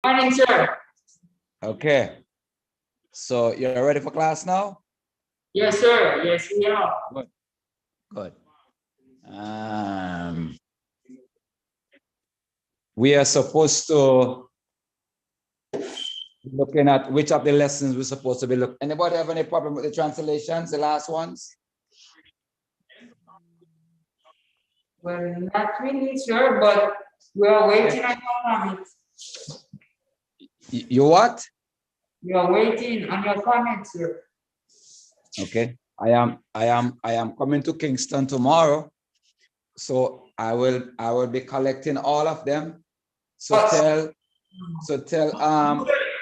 Morning, sir. Okay. So you're ready for class now? Yes, sir. Yes, we are. Good. Good. We are supposed to looking at which of the lessons we're supposed to be looking. Anybody have any problem with the translations, the last ones? Well, not really, sir, but we are waiting on your comments. You what? We are waiting on your comments, sir. Okay. I am coming to Kingston tomorrow. So I will be collecting all of them. So tell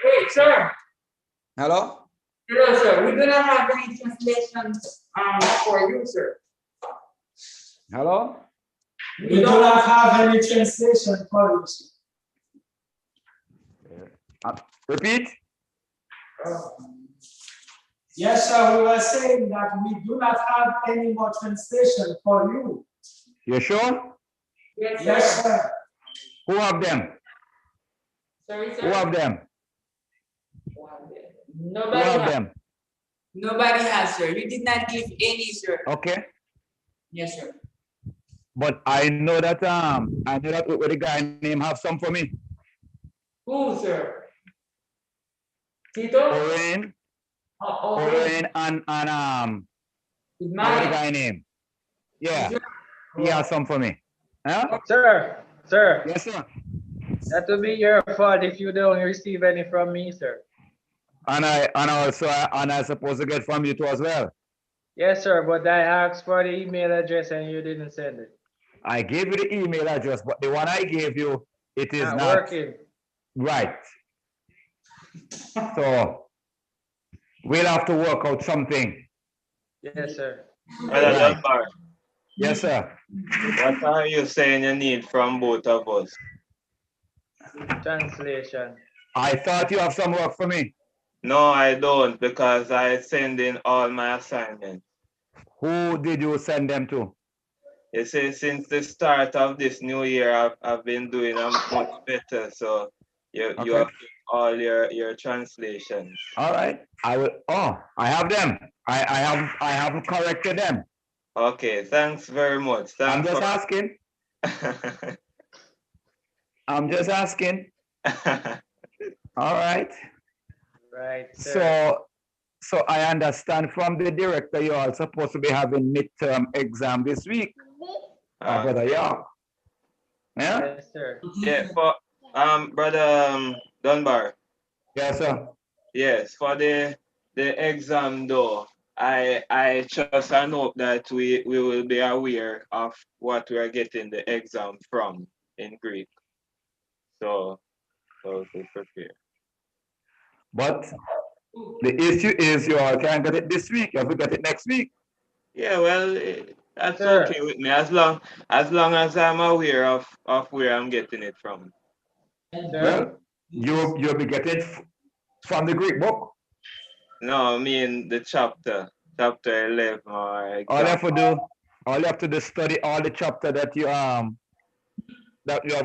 Wait, sir. hello? Hello, sir. We do not have any translations for you, sir. Hello? We do not have any translation for you. Repeat. Yes, sir. We were saying that we do not have any more translation for you. You sure? Yes, sir. Yes, sir. Who have them? Sorry, sir. Who have them? Nobody Who have has. them? Nobody has, sir. You did not give any, sir. Okay. Yes, sir. But I know that with the guy name have some for me. Who, sir? Tito? Oren. Oh, Oren and Good what the morning. guy name? Yeah. Sir. He has some for me. Huh? Sir, Yes, sir. that will be your fault if you don't receive any from me, sir. And I supposed to get from you too as well. Yes, sir, but I asked for the email address and you didn't send it. I gave you the email address, but the one I gave you, it is not working. right. So we'll have to work out something. Yes, sir. Brother Right. Dunbar, Yes, sir. what are you saying you need from both of us? Translation. I thought you have some work for me. No, I don't, because I send in all my assignments. Who did you send them to? You see, since the start of this new year, I've been doing much better. So you have all your translations. All right. I will. Oh, I have them. I haven't corrected them. Okay, thanks very much. I'm Thanks just asking. I'm just asking. All right. Right, sir. So I understand from the director you are supposed to be having midterm exam this week. Brother, yeah. Yeah. Yes, sir. Yeah, for brother Dunbar. Yes, sir. Yes, for the exam though, I trust and hope that we will be aware of what we are getting the exam from in Greek. So to prepare. But the issue is you all can't get it this week. You have to get it next week. Yeah, well, that's Sure. okay with me as long as I'm aware of where I'm getting it from. Sir. Well, you'll be getting it from the Greek book. No, I mean the chapter 11 or exam. All you have to do is study all the chapter that you have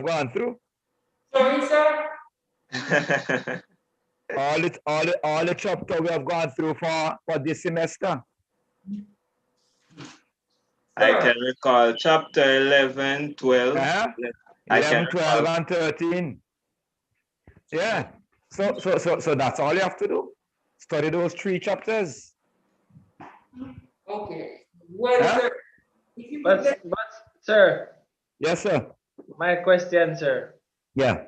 gone through. Sorry, sir. all the chapter we have gone through for this semester. I can recall chapter 11, 12. Uh-huh. I 11, can 12, recall. and 13. Yeah. So that's all you have to do. Study those 3 chapters. Okay. Well, Huh? sir. If you could But, sir, Yes, sir. my question, sir. Yeah.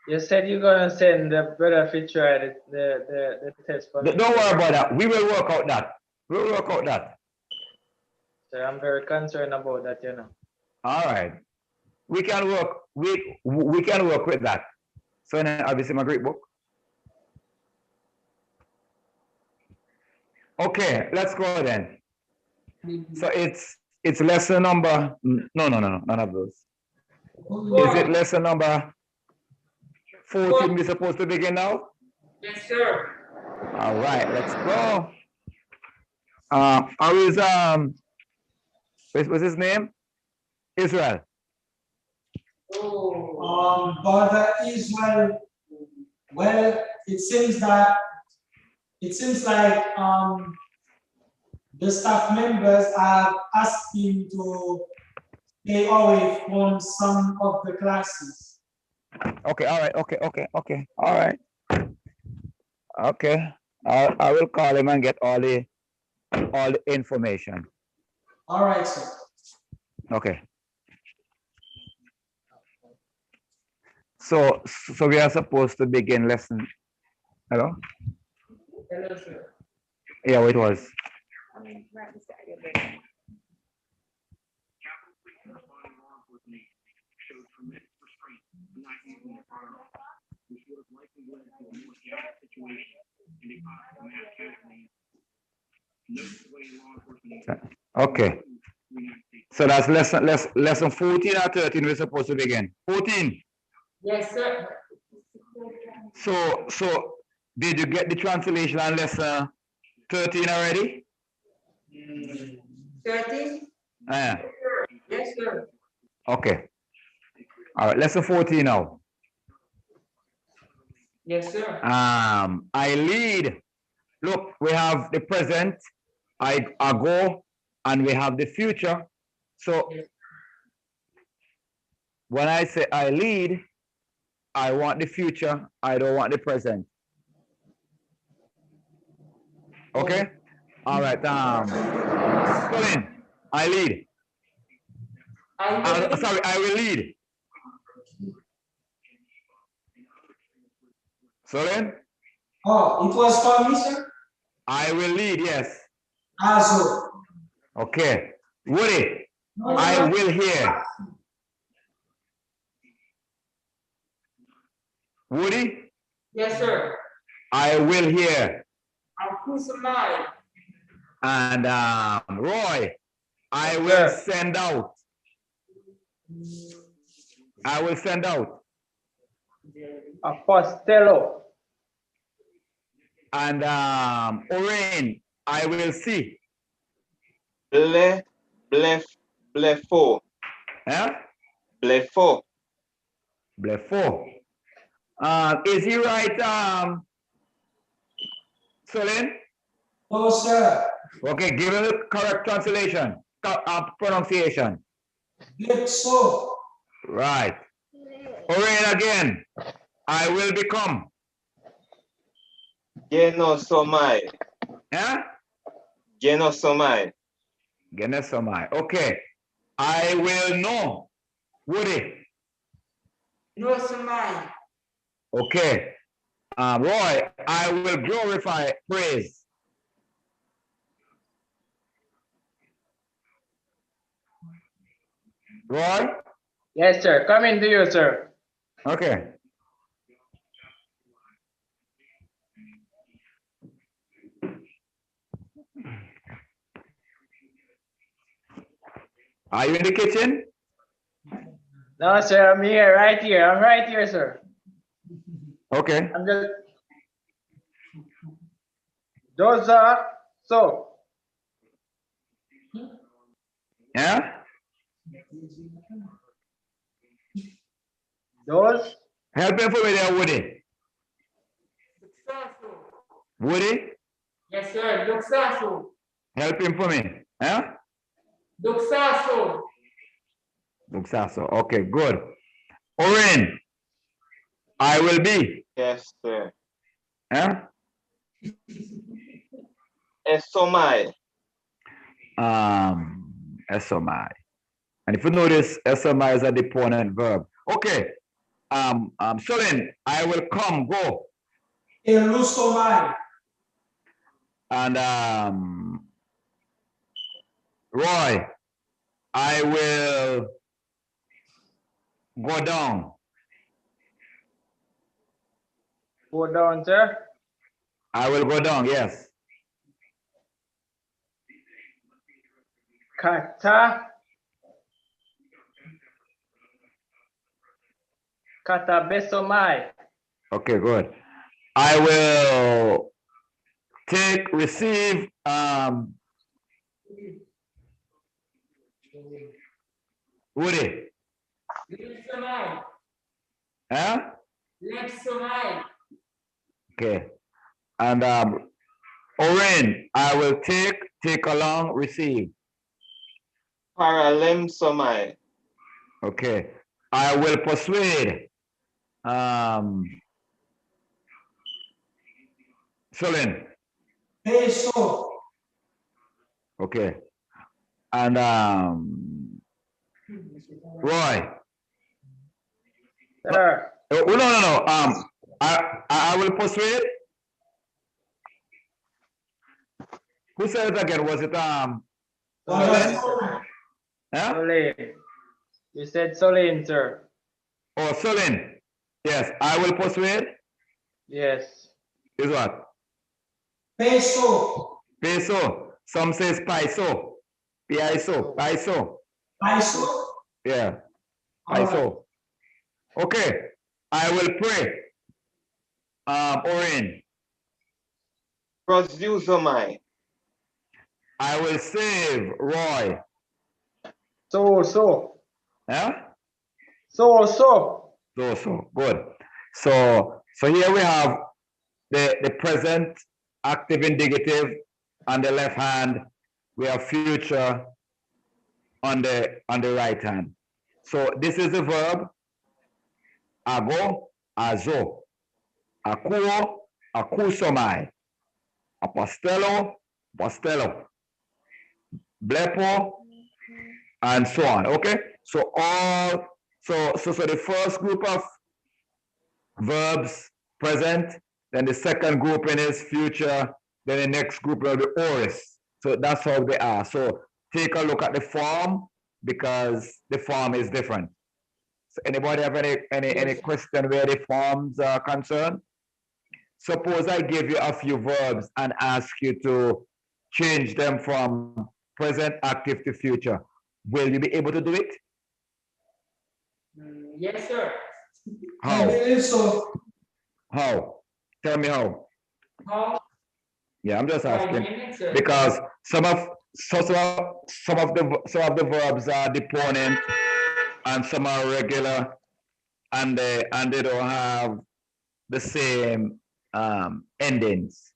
You said you're gonna send the brother Fitcher the test for me. Don't worry about that. We will work out that. We'll work out that. Sir, I'm very concerned about that, you know. All right. We can work. We can work with that. So now obviously my Greek book. Okay, let's go then. So it's lesson number no, none of those. Is it lesson number 14 we're supposed to begin now? Yes, sir. All right, let's go. How is what's his name? Israel. Oh. Brother Israel Well, it seems like the staff members are asking to stay away from some of the classes. Okay, all right, okay, all right. Okay, I will call him and get all the information. All right, sir. Okay. So we are supposed to begin lesson. Hello? Hello, sir. Yeah, it was. Okay. So that's lesson 14 or 13 we're supposed to begin. 14. Yes, sir. So did you get the translation on lesson 13 already? 13? Yeah. Yes, sir. Okay. All right, lesson 14 now. Yes, sir. I lead. Look, we have the present, I go, and we have the future. So when I say I lead, I want the future, I don't want the present. Okay? All right. Colin, I lead. Sorry, I will lead. Colin? Oh, it was for me, sir? I will lead, yes. Also. Okay. Woody, No, I sir. will hear. Woody, Yes, sir. I will hear. I'm crucified. And Roy, I Yes, will sir. send out. I will send out. Apostello. And Orain, I will see. Blefo. Yeah? Blefo. Blefo. Is he right, Solin? No, sir. Okay, give him the correct translation, pronunciation. So. Right. Orain again. I will become. Genosomai. Yeah? Genosomai. Genesomai. Okay. I will know. Woody. No, sir, mine. Okay. Roy, I will glorify praise. Roy? Yes, sir. Coming to you, sir. Okay. Are you in the kitchen? No, sir. I'm here, right here. I'm right here, sir. Okay. I'm just. Those are so. Yeah? Those. Help him for me there, Woody. Woody, Yes, sir. Luxaso. help him for me. Yeah? Luxaso. Luxaso. Okay, good. Orin, I will be. Yes, sir. Yeah? Esomai. SMI. And if you notice, SMI is a deponent verb. Okay. Solin, I will come, go. Elusomai. And Roy, I will go down. Go down, sir. I will go down, yes. Kata. Katabesomai. Okay, good. I will receive, Woody. Luxamai. Huh? Luxamai. Okay. And Oren, I will take along, receive. Paralemsomai. Okay. I will persuade. Solin. Peso. Okay. And Roy. Sir. Oh, no. I will persuade. Who said it again? Was it Solin. Huh? Solin. You said Solin, sir. Oh, Solin. Yes, I will persuade. Yes. Is what? Peso. Peso. Some says paiso. Piso. Paiso. Peso. Yeah. All right. Paiso. Okay. I will pray. Orin. Prosdusomai. I will save Roy. So. Yeah? So. So. Good. So here we have the present active indicative on the left hand. We have future on the right hand. So this is the verb. Ago, azo. Akuo, akusomai. Apostelo, postelo. Blepo, and so on. Okay? So the first group of verbs present, then the second grouping is future, then the next group will be aorist. So that's how they are. So take a look at the form because the form is different. So anybody have any question where the forms are concerned? Suppose I give you a few verbs and ask you to change them from present active to future. Will you be able to do it? Yes, sir. I believe so. How? Tell me how. How? Yeah, I'm just By asking minutes, sir. because some of the verbs are deponent and some are regular, and they don't have the same endings.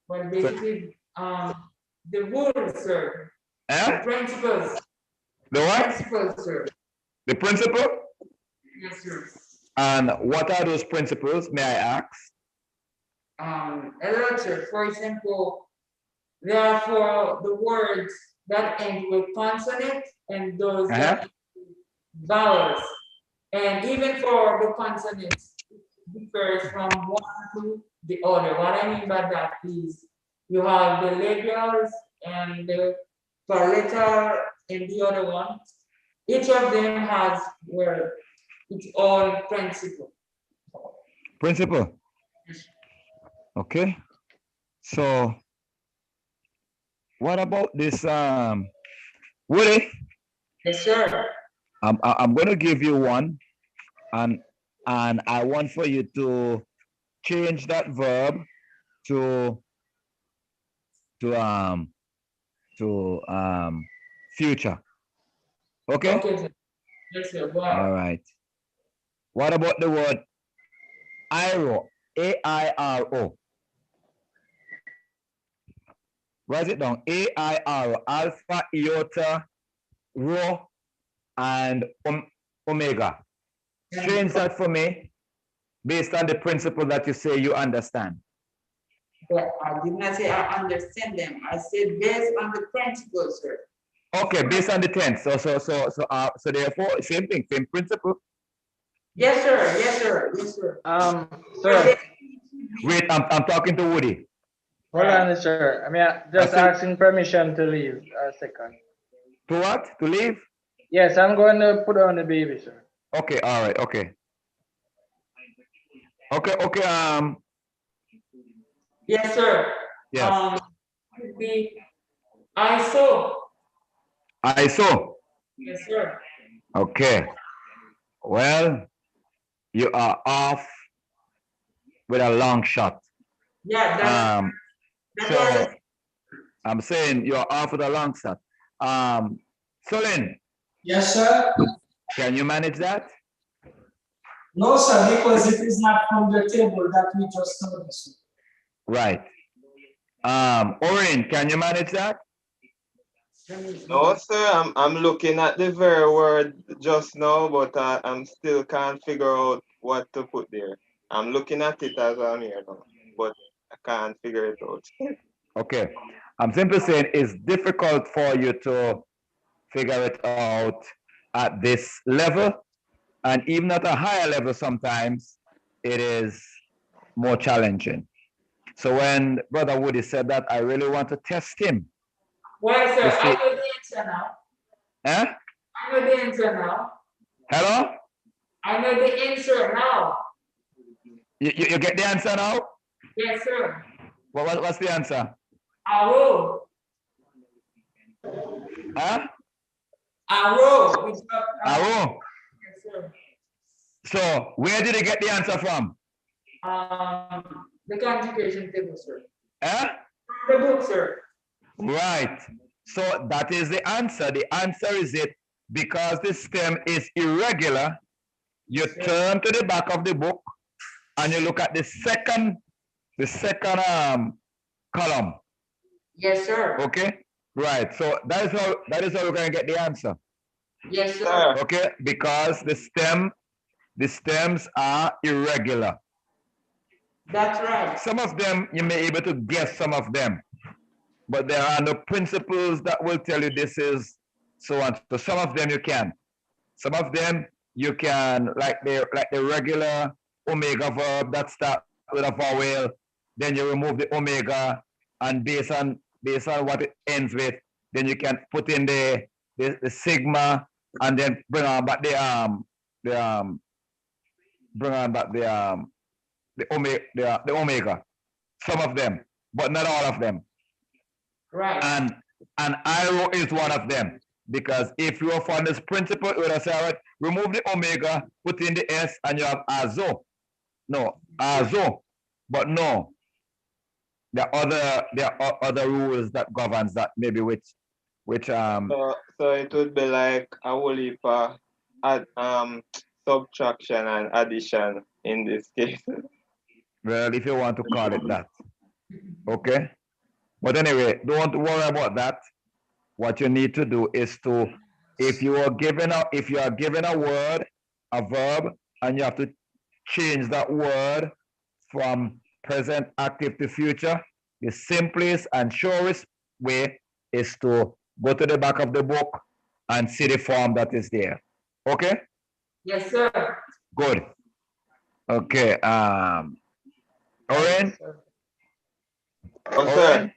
Well, basically, the rules, sir. Eh? The principles. The what? Principles, sir. The principle? Yes, sir. And what are those principles, may I ask? A lot, sir. For example, there are for the words that end with consonant and those that end with vowels. And even for the consonants, it differs from one to the other. What I mean by that is you have the labials and the palatal and the other one. Each of them has its own principle. Principle. Okay. So what about this Woody? Yes, sir. I'm gonna give you one and I want for you to change that verb to future. Okay? Okay, sir. Yes, sir. Go ahead. All right. What about the word airo? A-I-R-O. Write it down. A-I-R-O. Alpha, iota, rho, and omega. Change that for me based on the principle that you say you understand. But I did not say I understand them. I said based on the principle, sir. Okay, based on the tense. So therefore, same thing, same principle. Yes, sir. Yes, sir. Yes, sir. Sir. Wait, I'm talking to Woody. Hold on, sir. I mean, just asking permission to leave a second. To what? To leave? Yes, I'm going to put on the baby, sir. Okay, all right, okay. Okay, Yes, sir. yes. Could be ISO. ISO. Yes, sir. Okay. Well, you are off with a long shot. Yeah, that's so I'm saying you're off with a long shot. Solin. Yes, sir. Can you manage that? No, sir, because it is not from the table that we just noticed. Right. Orin, can you manage that? No, sir, I'm looking at the very word just now, but I'm still can't figure out what to put there. I'm looking at it as I'm here now, but I can't figure it out. Okay. I'm simply saying it's difficult for you to figure it out at this level, and even at a higher level, sometimes it is more challenging. So when Brother Woody said that, I really want to test him. Well, sir, to see- I know the answer now. Huh? I know the answer now. Hello? I know the answer now. You get the answer now? Yes, sir. What's the answer? Arrow. Huh? Arrow. Arrow. Yes, sir. So where did you get the answer from? The conjugation table, sir. Huh? From the book, sir. Right. So that is the answer. The answer is it because the stem is irregular. You turn to the back of the book and you look at the second column. Yes, sir. Okay. Right. So that is how we're going to get the answer. Yes, sir. Okay. Because the stems are irregular. That's right. Some of them you may be able to guess some of them, but there are no principles that will tell you this is so on. So some of them you can. Some of them you can, like the regular omega verb that starts with a vowel, then you remove the omega, and based on what it ends with, then you can put in the sigma, and then bring on back the omega. Some of them, but not all of them. Right. And arrow is one of them. Because if you are from this principle, you would have said, all right, remove the omega, put in the S, and you have azo. No, azo. But no. There are other rules that governs that, maybe which So it would be like a whole heap of subtraction and addition in this case. well, if you want to call it that. Okay? But anyway, don't worry about that. What you need to do is to, if you are given a word, a verb, and you have to change that word from present active to future, the simplest and surest way is to go to the back of the book and see the form that is there. Okay? Yes, sir. Good. Okay. Oren? Oren?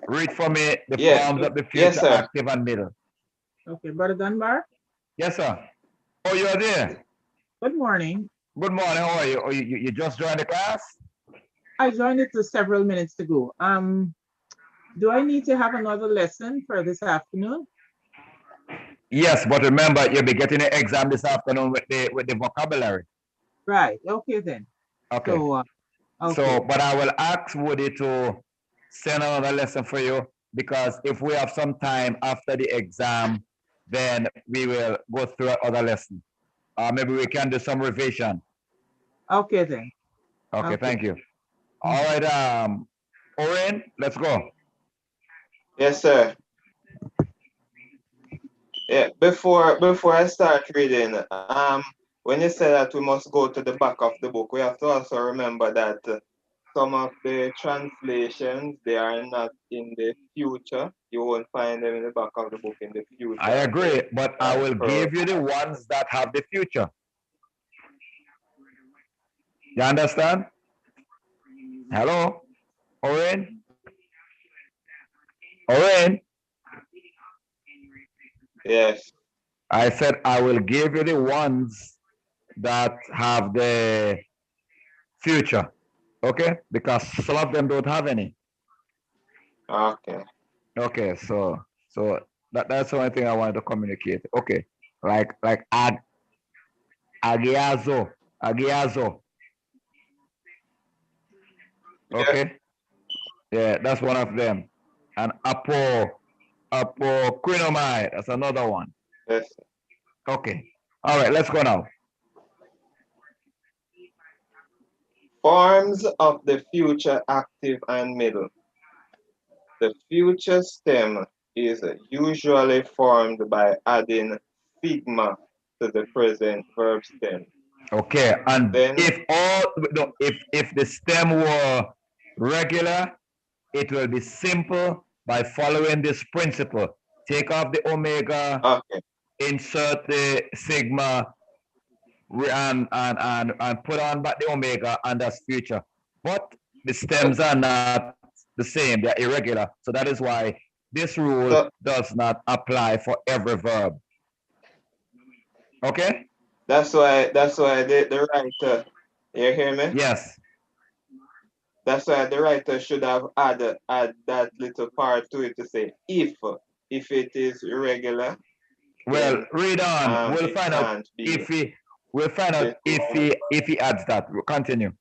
Read for me the forms of the future, active and middle. Okay, Brother Dunbar? Yes, sir. Oh, you're there. Good morning. Good morning. How are you? Oh, you just joined the class? I joined it several minutes ago. Do I need to have another lesson for this afternoon? Yes, but remember, you'll be getting an exam this afternoon with the vocabulary. Right. Okay then. Okay. So, okay. So, but I will ask Woody to send another lesson for you, because if we have some time after the exam, then we will go through other lesson. Maybe we can do some revision. Okay then. Okay, thank you. All right, Oren, let's go. Yes, sir. Yeah, before I start reading, when you say that we must go to the back of the book, we have to also remember that some of the translations, they are not in the future. You won't find them in the back of the book in the future. I agree, but I will give you the ones that have the future. You understand? Hello? Oren? Oren? Yes. I said I will give you the ones that have the future. Okay? Because some of them don't have any. Okay. Okay, so that's the only thing I wanted to communicate. Okay. Like agiazo. Okay? Yeah, that's one of them. And apoquinomide, that's another one. Yes. Okay. All right, let's go now. Forms of the future active and middle. The future stem is usually formed by adding sigma to the present verb stem. Okay, and Then, if the stem were regular, it will be simple by following this principle. Take off the omega, okay, insert the sigma, and put on back the omega, and that's future. But the stems are not the same, they're irregular. So that is why this rule so does not apply for every verb. Okay? that's why the writer, you hear me? Yes. That's why the writer should have add that little part to it to say if it is irregular, Well, then read on. We'll it find out can't be if he adds that. Continue.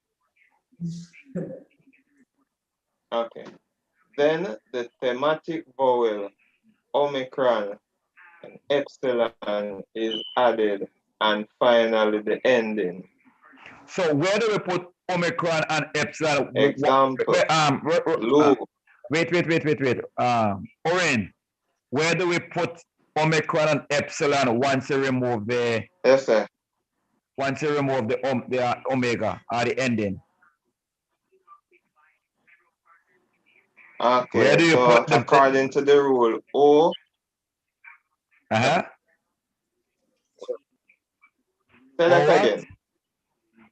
okay. Then the thematic vowel omicron and epsilon is added, and finally the ending. So where do we put omicron and epsilon? Example, Lou. Wait. Oren, where do we put omicron and epsilon once you remove the Yes, sir. omega or the ending? Okay, Where do you so put the according to the rule, O. Uh-huh. Say that what? again.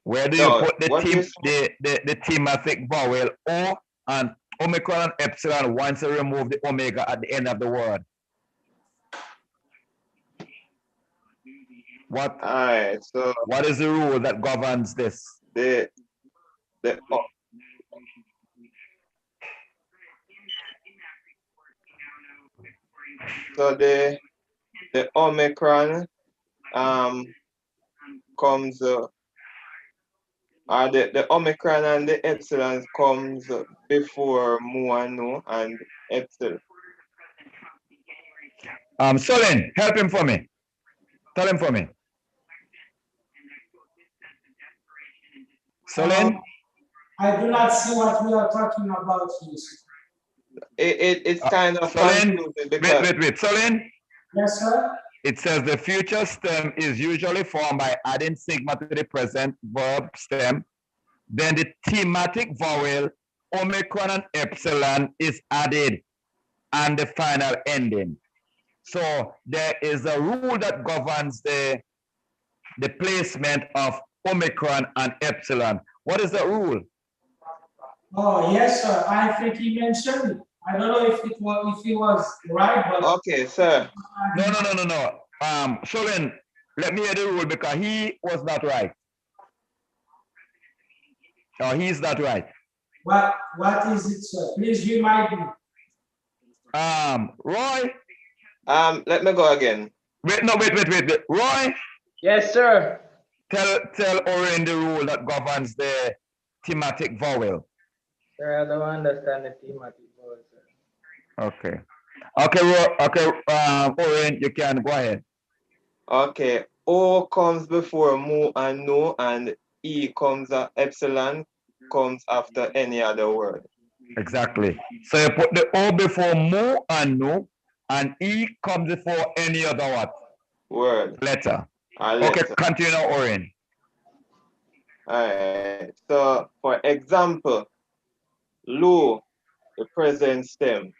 Where do you No, put what you the thematic vowel O and omicron and epsilon once you remove the omega at the end of the word? What? All right. So What is the rule that governs this? the omicron comes the omicron and the epsilon comes before mu and no and epsilon. Solin, help him for me. Tell him for me. Solin? I do not see what we are talking about here. It's kind of Solin, confusing because wait. Solin? Yes, sir. It says the future stem is usually formed by adding sigma to the present verb stem. Then the thematic vowel, omicron and epsilon is added and the final ending. So there is a rule that governs the placement of omicron and epsilon. What is the rule? Oh, yes, sir. I think he mentioned it. I don't know if he was right, but okay, sir. No. Solin, let me hear the rule because he was not right. Or he's not right. What is it, sir? Please remind me. Roy? Let me go again. Wait. Roy? Yes, sir. Tell Oren the rule that governs the thematic vowel. Sir, I don't understand the thematic vowel, sir. Okay. Oren, you can go ahead. Okay. O comes before mu and no, and E comes epsilon comes after any other word. Exactly. So you put the O before mu and no, and E comes before any other what? Word. Letter. Letter. Okay, continue now, Oren. Alright. So for example, Lu, the present stem,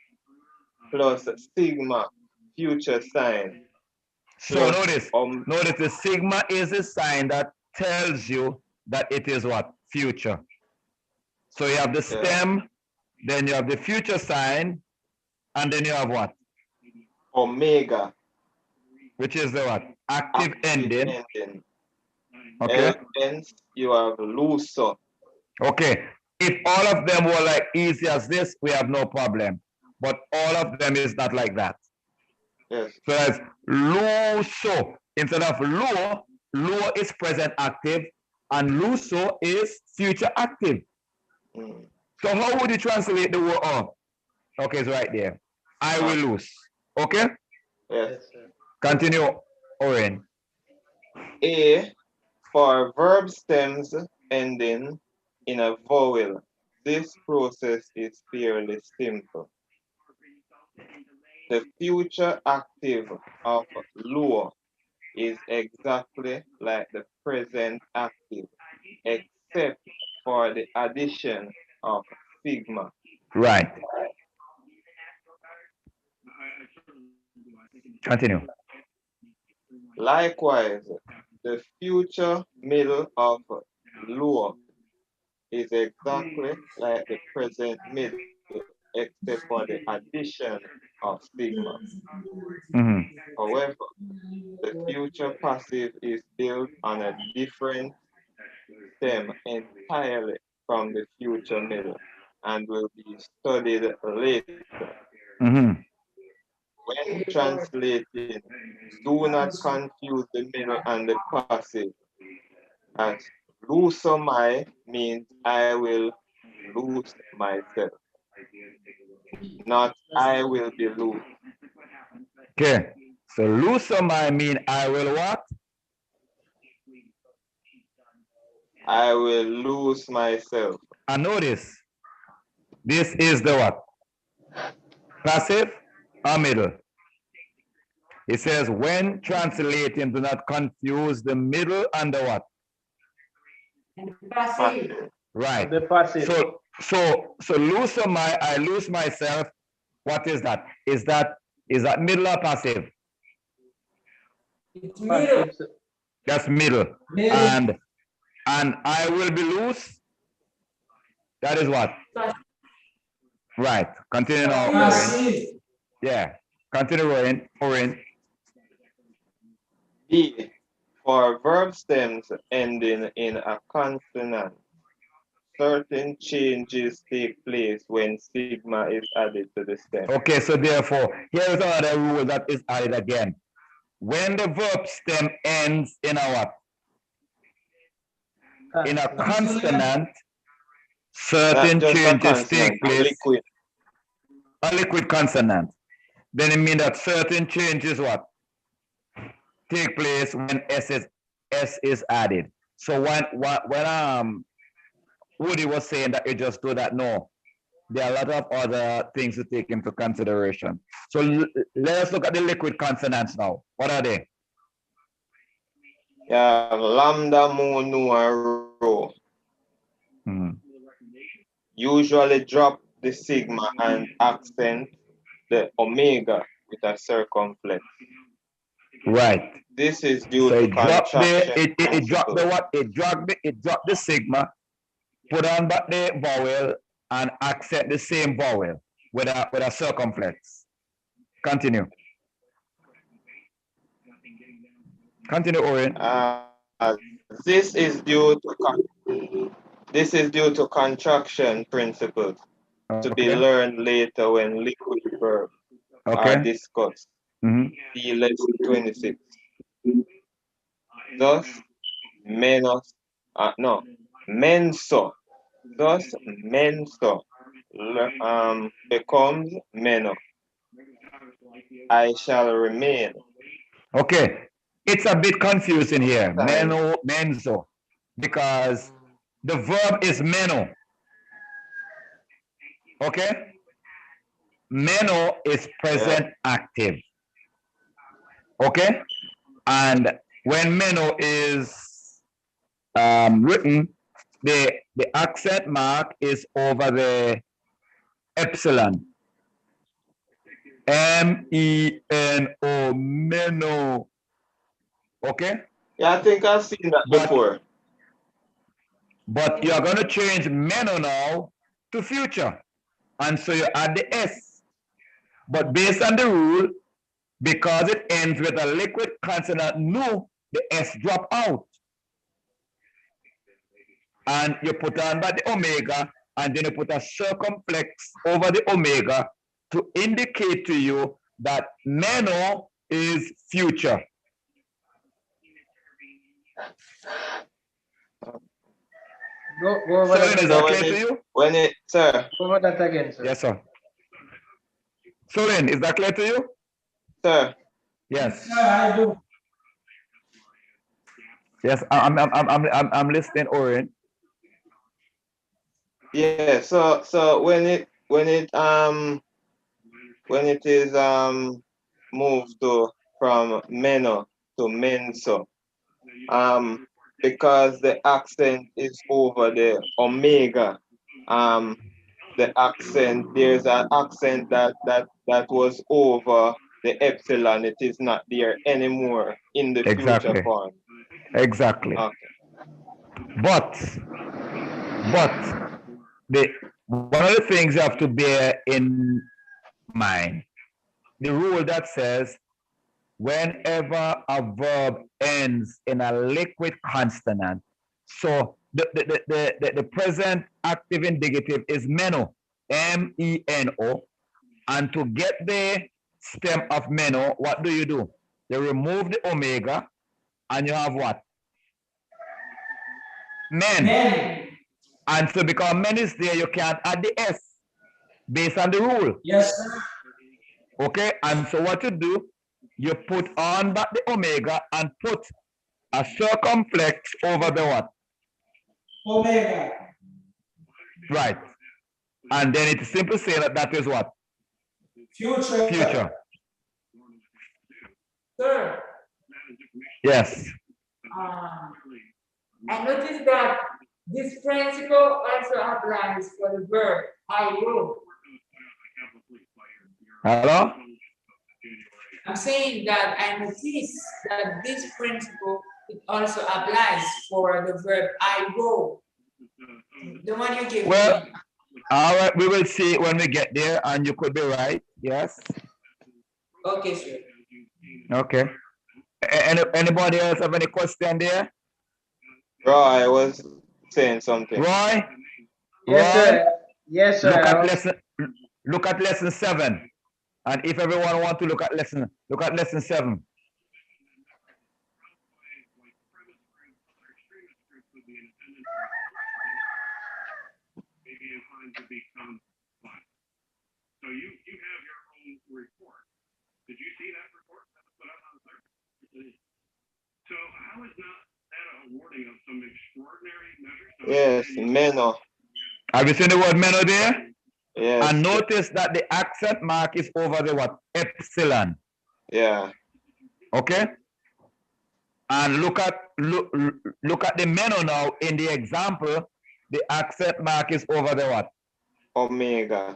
plus sigma, future sign. So notice the sigma is a sign that tells you that it is what? Future. So you have the stem, then you have the future sign, and then you have what? Omega. Which is the what? Active ending. Okay. Hence you have luso. Okay. If all of them were like easy as this, we have no problem. But all of them is not like that. Yes. So that's luso. Instead of luo is present active, and luso is future active. So how would you translate the word on? Okay, it's right there. I will lose. Okay? Yes. Continue, Oren. A for verb stems ending in a vowel. This process is fairly simple. The future active of lower is exactly like the present active, except for the addition of sigma. Right. Continue. Likewise, the future middle of lower is exactly like the present middle, except for the addition of sigma. Mhm. However, the future passive is built on a different stem entirely from the future middle and will be studied later. Mhm. When translating, do not confuse the middle and the passive, as losomai means I will lose myself, not I will be loose. Okay. So losomai mean I will what? I will lose myself. And notice, this is the what? Passive or middle? It says when translating, do not confuse the middle and the what? Passive. Right. The passive. So losomai, I lose myself. What is that? Is that middle or passive? It's middle. Passive, sir. That's middle. Middle. And I will be loose. That is what? Right. Continue now, Orin. Passive. Yeah. Continue, Orin. B. For verb stems ending in a consonant, certain changes take place when sigma is added to the stem. Okay, so therefore, here is another rule that is added again. When the verb stem ends in a what? In a consonant, certain Not just a changes consonant, take a place. liquid. A liquid consonant. Then it means that certain changes what? Take place when S is added. So when Woody was saying that you just do that, no. There are a lot of other things to take into consideration. So let us look at the liquid consonants now. What are they? Yeah, lambda, mu, nu, and rho. Usually drop the sigma and accent the omega with a circumflex. Right. This is due So to it dropped contraction it dropped the principle. what? It dropped the sigma, put on back the vowel, and accent the same vowel with a circumflex. Continue. Continue, Owen. This is due to contraction principles to be Okay. learned later when liquid verbs are Okay. discussed. Mhm. See lesson 26. Thus, menso. Thus, menso becomes meno. I shall remain. Okay. It's a bit confusing here. Time. Menso. Because the verb is meno. Okay? Meno is present active. Okay? And when meno is written, the accent mark is over the epsilon. M-E-N-O, meno. Okay? Yeah, I think I've seen that before. But you're going to change meno now to future. And so you add the S. But based on the rule, because it ends with a liquid consonant nu, the S drop out. And you put on by the omega, and then you put a circumflex over the omega to indicate to you that meno is future. Go over Solin, that is that again. clear to you? Sir. Go over that again, sir. Yes, sir. Solin, is that clear to you? Sir. Yes. Yeah, I do. Yes, I'm listening, Oren. Yeah, so when it is moved to from meno to menso, because the accent is over the omega, the accent, there's an accent that was over the epsilon. It is not there anymore in the future Exactly. form. Exactly. Okay. But the one of the things you have to bear in mind, the rule that says whenever a verb ends in a liquid consonant, so the present active indicative is meno, M-E-N-O, and to get the stem of meno, what do? You remove the omega, and you have what? Men. Men. And so because men is there, you can't add the S based on the rule. Yes, sir. Okay, and so what you do, you put on back the omega and put a circumflex over the what? Omega. Right. And then it's simply say that that is what? Future. Future. Sir, Yes. I noticed that this principle also applies for the verb I will. Hello? I'm saying that I noticed that this principle it also applies for the verb I go. The one you gave Well, me. all right, we will see when we get there, and you could be right. Yes. Okay, sir. Okay. Anybody else have any question there? Roy was saying something. Roy? Yes, Roy? sir. Yes, sir. Look at lesson 7. And if everyone want to look at lesson 7. So you have your own report. Did you see that report that was put out on Thursday? So how is that a warning of some extraordinary measures? Yes, meno. Have you seen the word meno there? Yes. And notice that the accent mark is over the what? Epsilon. Yeah. Okay? And look at the meno now in the example. The accent mark is over the what? Omega.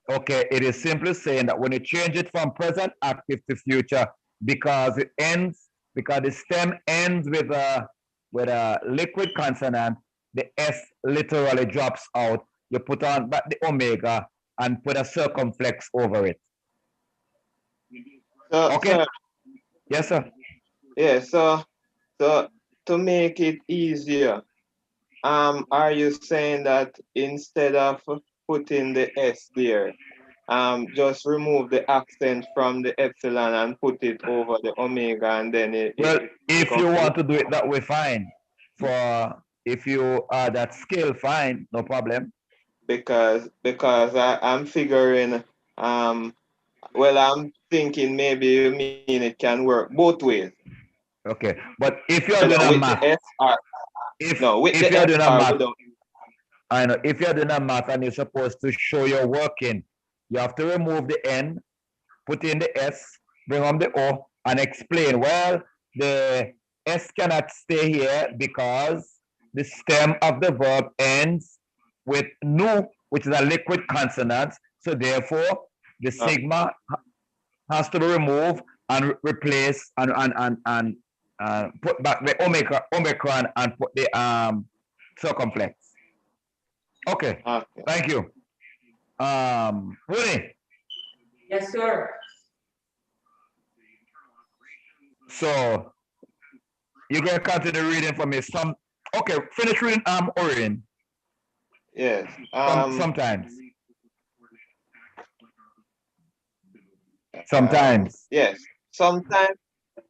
Okay, it is simply saying that when you change it from present active to future, because the stem ends with a liquid consonant, the S literally drops out. You put on back the omega and put a circumflex over it. So, Okay? sir, Yes, sir. yeah, so to make it easier, are you saying that instead of putting the S there, just remove the accent from the epsilon and put it over the omega, and then Well, if you complete? want to do it that way, fine. If you are that skill, fine, no problem. Because I'm figuring, well, I'm thinking maybe you mean it can work both ways. Okay, but if you are doing a With math, the S R, with if the you are S doing a R math, without. I know if you're doing a math and you're supposed to show your working, you have to remove the N, put in the S, bring on the O, and explain. Well, the S cannot stay here because the stem of the verb ends with nu, which is a liquid consonant. So therefore, the sigma has to be removed and replaced and put back the omicron and put the circumflex. Okay. Thank you. Woody. Yes, sir. So you can continue reading for me. Okay, finish reading Orion. Yes. Sometimes. Sometimes. Yes.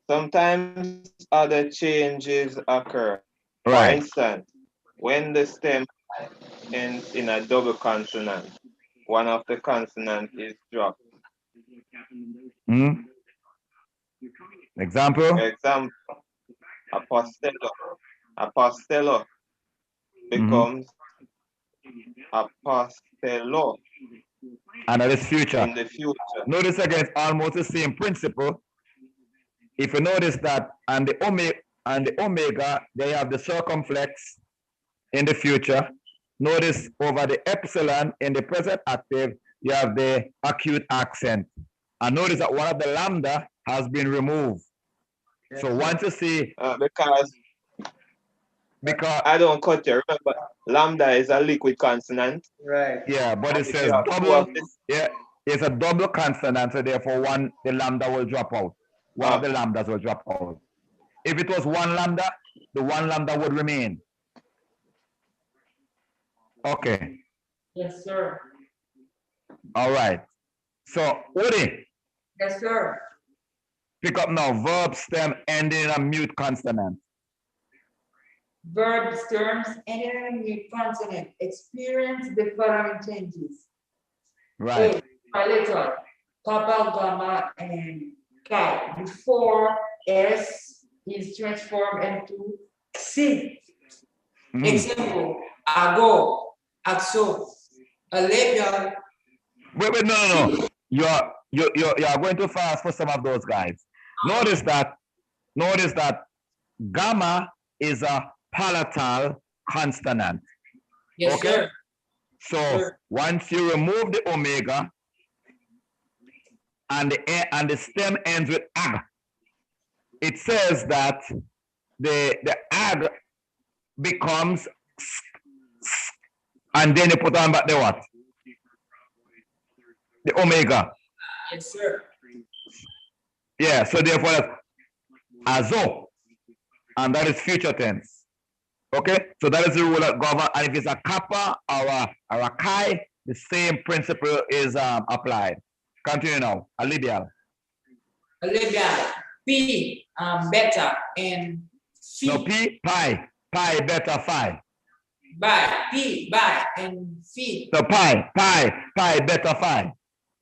Sometimes other changes occur. For Right. instance, when the stem ends in a double consonant, one of the consonants is dropped. Example? For example, apostello becomes Apostelo And that is future. in the future. Notice again, it's almost the same principle. If you notice that and the omega, they have the circumflex in the future. Notice over the epsilon in the present active, you have the acute accent. And notice that one of the lambda has been removed. Yes, So sir. once you see, because I don't cut you, remember, lambda is a liquid consonant. Right. yeah, but it If says you have two double. of this, Yeah, it's a double consonant, so therefore the lambda will drop out. One of the lambdas will drop out. If it was one lambda, the one lambda would remain. Okay. Yes, sir. All right. So Udi, Yes, sir. pick up now. Verb stem ending in a mute consonant. Verb stems ending in a mute consonant experience the following changes. Right. A letter, Papa, Gamma, and Chi. Before S is transformed into C. Example, ago, axo, a labial. Wait, no. You are going too fast for some of those guys. Notice that gamma is a palatal consonant. Yes, Okay? sir. So Sure. once you remove the omega and the stem ends with ag, it says that the ag becomes and then you put on back the what? The omega. Yes, sir. Yeah, so therefore that's azo, and that is future tense. Okay, so that is the rule that governs, and if it's a kappa or a chi, the same principle is applied. Continue now. A labial. A labial, P, beta, and phi. No, P, pi, beta, phi. By, P, by, and phi. So pi, beta, phi.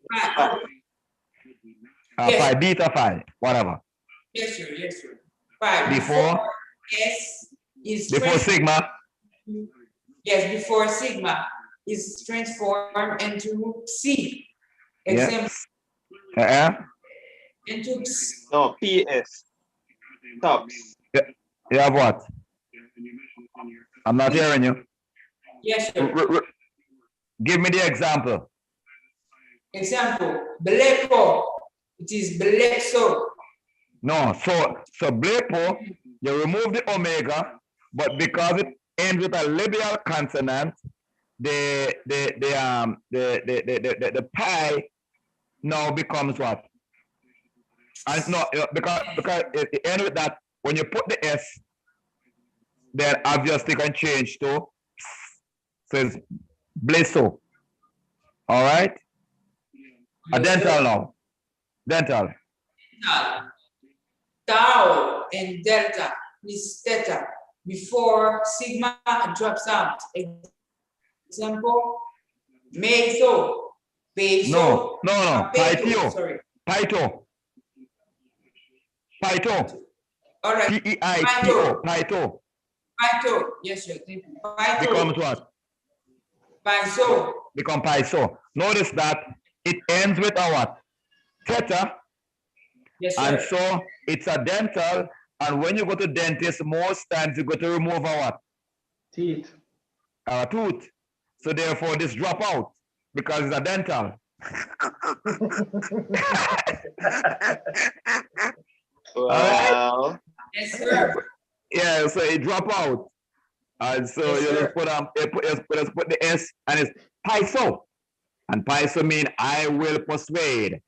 By, Yes. Phi, beta, phi, whatever. yes, sir, yes, sir. By, Before S is before sigma. Yes, before sigma is transformed into C. Example, into no, PS, tops. You have what? I'm not hearing you. yes, sir. Give me the example. Example, blepo, it is belexo. No, so blepo, you remove the omega, but because it ends with a labial consonant, the pi now becomes what? And no, because it ends with that. When you put the s, then obviously can change to, so it's bleso. All right. A dental now. Dental. Tau and delta is theta before sigma drops out. Example, meso, peso. No. Pito. Sorry. Pito. All right. P-E-I-T-O. Pito. Pito. Yes, sir. Thank you. Pito. Becomes what? Paiso. Become paiso. Notice that it ends with a what? Theta. Yes, sir. And so it's a dental. And when you go to dentist, most times you go to remove a what? Teeth. A tooth. So therefore this drop out because it's a dental. Wow. Yes, sir. Yeah, so it drop out. And so Yes, you sir. just put the S and it's paiso. And paiso mean I will persuade.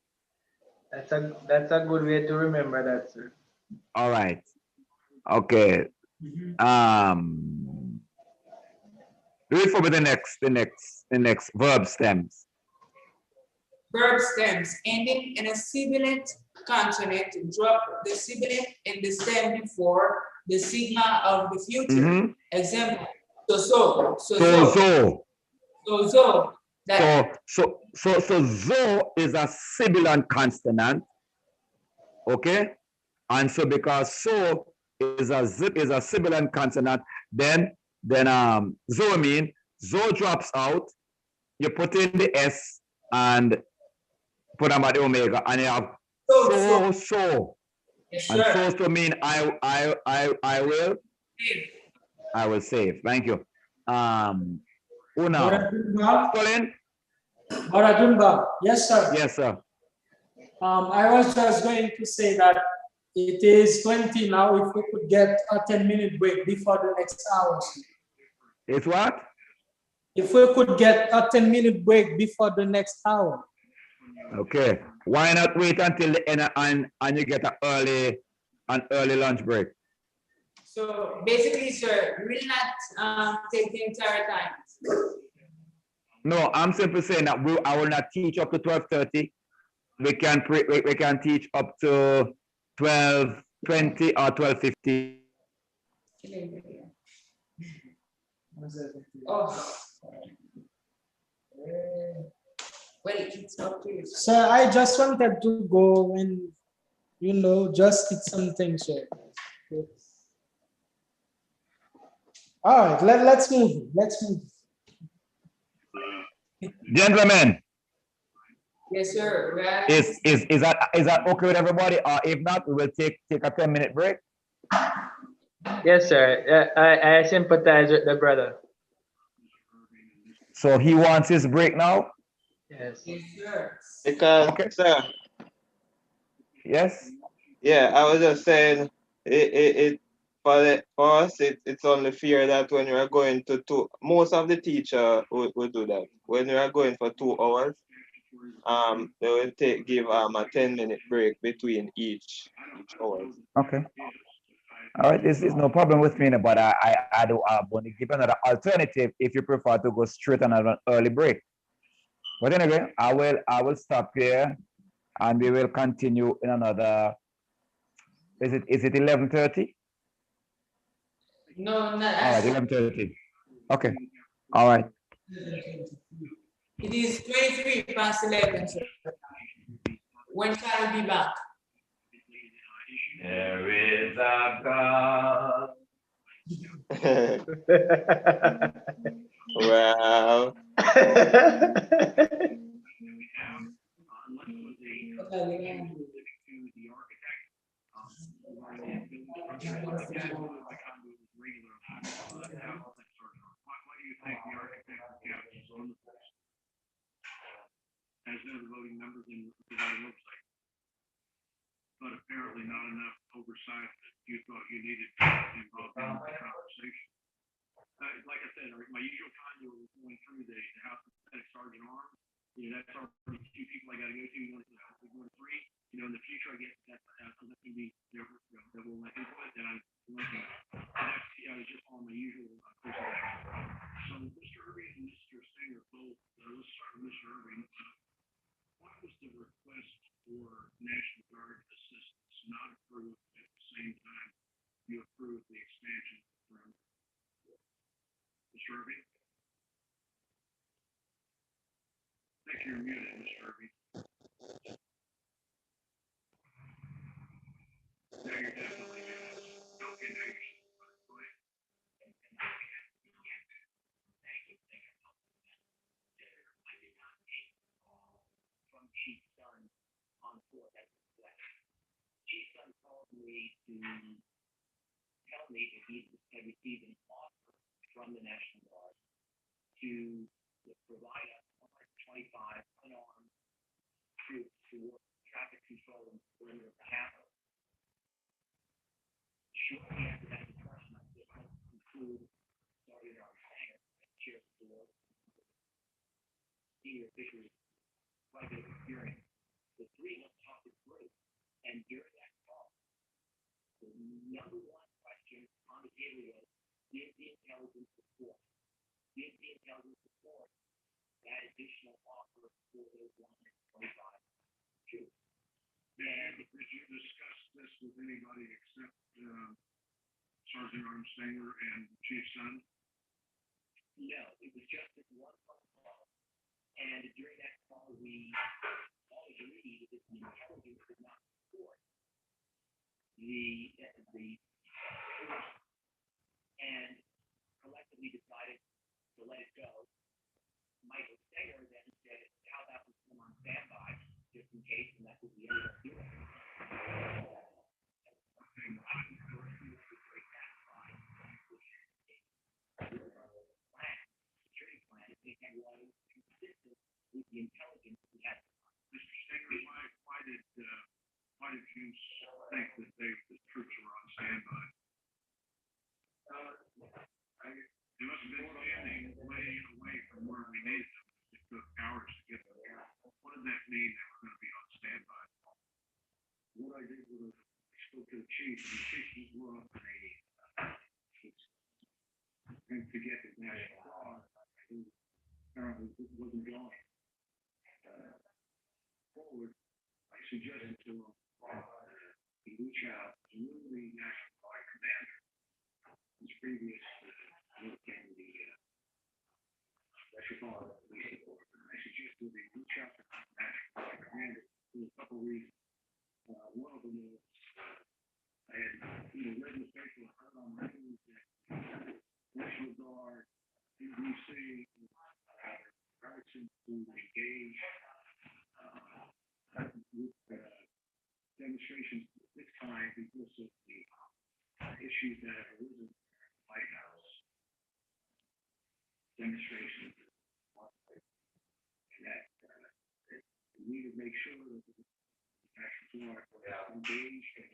That's a good way to remember that, sir. All right. Okay. Read for me the next verb stems. Verb stems ending in a sibilant consonant drop the sibilant in the stem before the sigma of the future. Example, so. That So zo is a sibilant consonant. Okay? And so because so is a sibilant consonant, then zo mean Zo drops out, you put in the S and put them at the omega, and you have so. Yes, And sir. so mean I will save. Thank you. Who now? Baradunga, Colin? Baradunga. Yes, sir. Yes, sir. I was just going to say that it is 20 now. If we could get a 10-minute break before the next hour. It's what? If we could get a 10-minute break before the next hour. Okay. Why not wait until the end and you get an early lunch break? So basically, sir, we will not take the entire time. No, I'm simply saying that I will not teach up to 12:30. We can teach up to 12:20 or 12:15. Oh. Well, it's up to you. Sir, I just wanted to go and, just eat something, sir. All right, let's move. Let's move. Gentlemen, Yes, sir. Right. is that okay with everybody? Or if not, we will take a 10-minute break. Yes, sir. I sympathize with the brother. So he wants his break now? Yes. Yes, sir. Because, Okay. sir, Yes. yeah, I was just saying, for us, it's only fair that when we are going to most of the teacher will do that. When we are going for 2 hours, they will give a 10-minute break between each hour. Okay. All right, this is no problem with me, but I do want to give another alternative if you prefer to go straight on an early break. But anyway, I will stop here and we will continue in another. Is it 11:30? No, not All right, 11:30. Okay. All right. It is 23 past 11, sir. When can we be back? There is a God. Wow. As no voting members in the provided website. But apparently not enough oversight that you thought you needed to involve in the conversation. Like I said, my usual conduit was going through the House of Sergeant Arms. That's already 2 people I got to go to. One to 3. In the future, I get that going to be that will let input, and I was just on my usual course of action. So Mr. Irving and Mr. Singer both. Let's start with Mr. Irving. What was the request for National Guard assistance not approved at the same time you approved the expansion from Mr. Irving? I think you're muted, Mr. Irving. Now you're definitely muted. Okay, now you're go ahead. From Chief Sun on the 4th. Chief Sun called me to tell me that he had received an offer from the National Guard to provide us 125 unarmed troops to work traffic control in the perimeter of the capital. Shortly after that discussion, I just want to conclude Sergeant Armstrong, Chair of the Board, senior officials, private experience. The 3 of us talked it through, and during that call, the number 1 question on the table was, did the intelligence support? Did the intelligence support that additional offer for those 125 troops? And did you discuss this with anybody except Sergeant Armstanger and Chief Sun? No, it was just this one phone call. And during that call, we all agreed that the intelligence did not support the and collectively decided to to let it go. Michael Stenger then said, how about we come on standby, just in case, and that's what we ended up doing. Security plan, I think that was consistent with the intelligence we had. Mr. Stenger, why did you think that the troops were on standby? They must have been standing way away from where we needed them. It took hours to get them here. What did that mean they were going to be on standby? What I did was I spoke to the chief, and the chief was up in to get the National Guard. Who apparently wasn't going forward. I suggested to him he reach out to the National Guard commander. His previous work in the Metropolitan Police Department. I suggested they reach out to the National Guard commander for a couple of reasons. One of them is I had either read in the paper or heard on the news that National Guard in DC Robertson to engage with demonstrations this time because of the issues that have arisen in the White House. Demonstrations and that we need to make sure that the National Guard were engaged and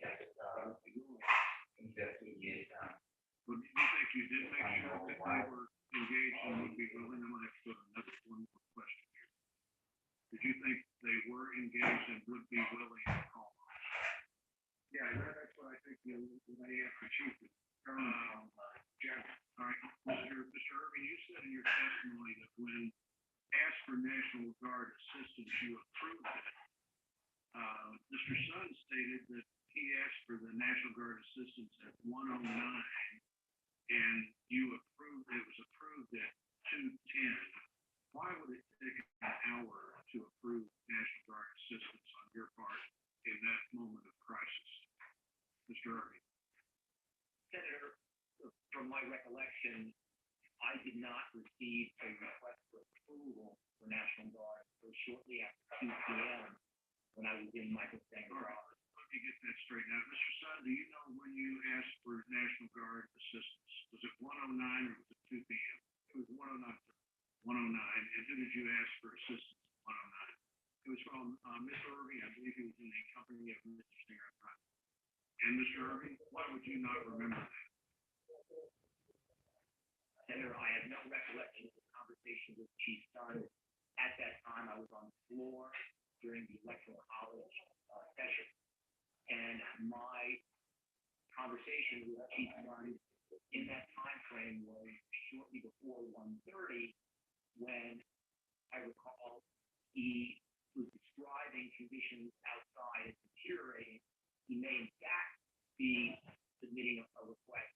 But do you think you did make sure that they were engaged and would be willing? I'm going to have to put another one more question here. Did you think they were engaged and would be willing to call? Yeah, that's what I think. When I asked the chief, Jeff. All right, Mr. Irving, you said in your testimony that when asked for National Guard assistance, you approved it. Mr. Sun stated that he asked for the National Guard assistance at 109, and you approved. It was approved at 210. Why would it take an hour to approve National Guard assistance on your part in that moment of crisis, Mr. Irving? Senator, from my recollection, I did not receive a request for approval for National Guard until shortly after 2 p.m. when I was in Michael Stenger's office. Let me get that straight out. Mr. Sun, do you know when you asked for National Guard assistance? Was it 109 or was it 2 p.m.? It was 109. 109. And who did you ask for assistance at 109? It was from Mr. Irving. I believe he was in the company of Mr. Stenger. And Mr. Irving, why would you not remember that? Senator, I have no recollection of the conversation with Chief Sun. At that time, I was on the floor during the Electoral College session. And my conversation with Chief Sun in that time frame was shortly before 1:30, when I recall he was describing conditions outside as deteriorating. He may in fact be submitting a request,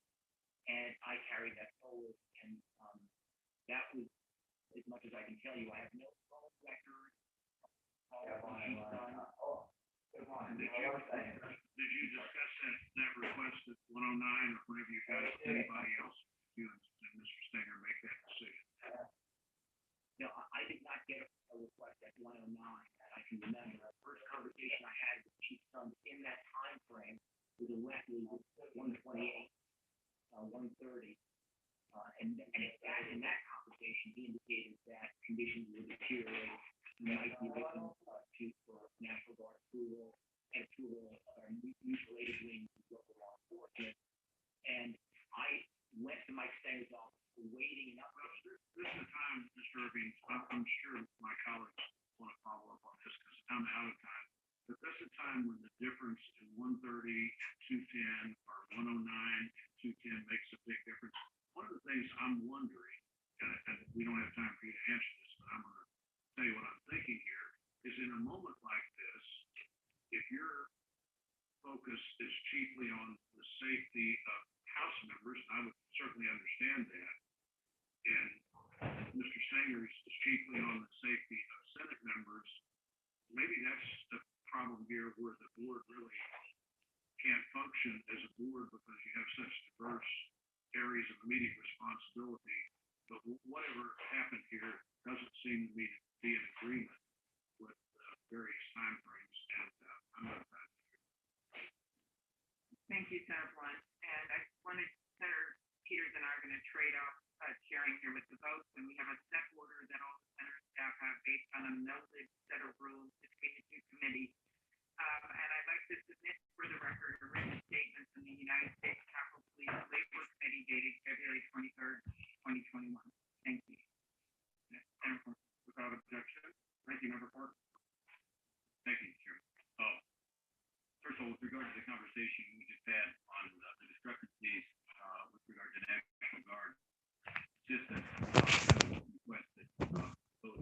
and I carried that forward. And that was as much as I can tell you. I have no phone record of Chief Sun. Did you discuss that request at 109 or whenever you got it with anybody else? You and Mr. Stenger make that decision? No, I did not get a request at 109 that I can remember. The first conversation I had with Chief Sun in that time frame was directly with 128, 130. And in that conversation, he indicated that conditions were deteriorating. He might be looking for National Guard approval and approval of our mutual aid agreement with local law enforcement. And I went to Mike Stenger's office awaiting an update. This is the time, Mr. Irving, I'm sure my colleagues want to follow up on this because I'm out of time. But this is a time when the difference in 130 and 210 or 109 and 210 makes a big difference. One of the things I'm wondering, and we don't have time for you to answer this, but I'm going to tell you what I'm thinking here, is in a moment like this, if your focus is chiefly on the safety of House members, and I would certainly understand that, and Mr. Stenger is chiefly on the safety of Senate members, maybe that's the problem here where the board really can't function as a board because you have such diverse areas of immediate responsibility. But whatever be in agreement with various timeframes, and I'm not. Thank you, Senator Blunt. And I wanted, Senator Peters and I are going to trade off sharing here with the votes, and we have a set order that all the Senator staff have based on a noted set of rules between the two committees. And I'd like to submit for the record a written statement from the United States Capitol Police Labor Committee dated February 23rd, 2021. Thank you. Senator, without objection. Thank you, Member Park. Thank you, Chairman. First of all, with regard to the conversation we just had on the discrepancies with regard to National Guard assistance, I would request that both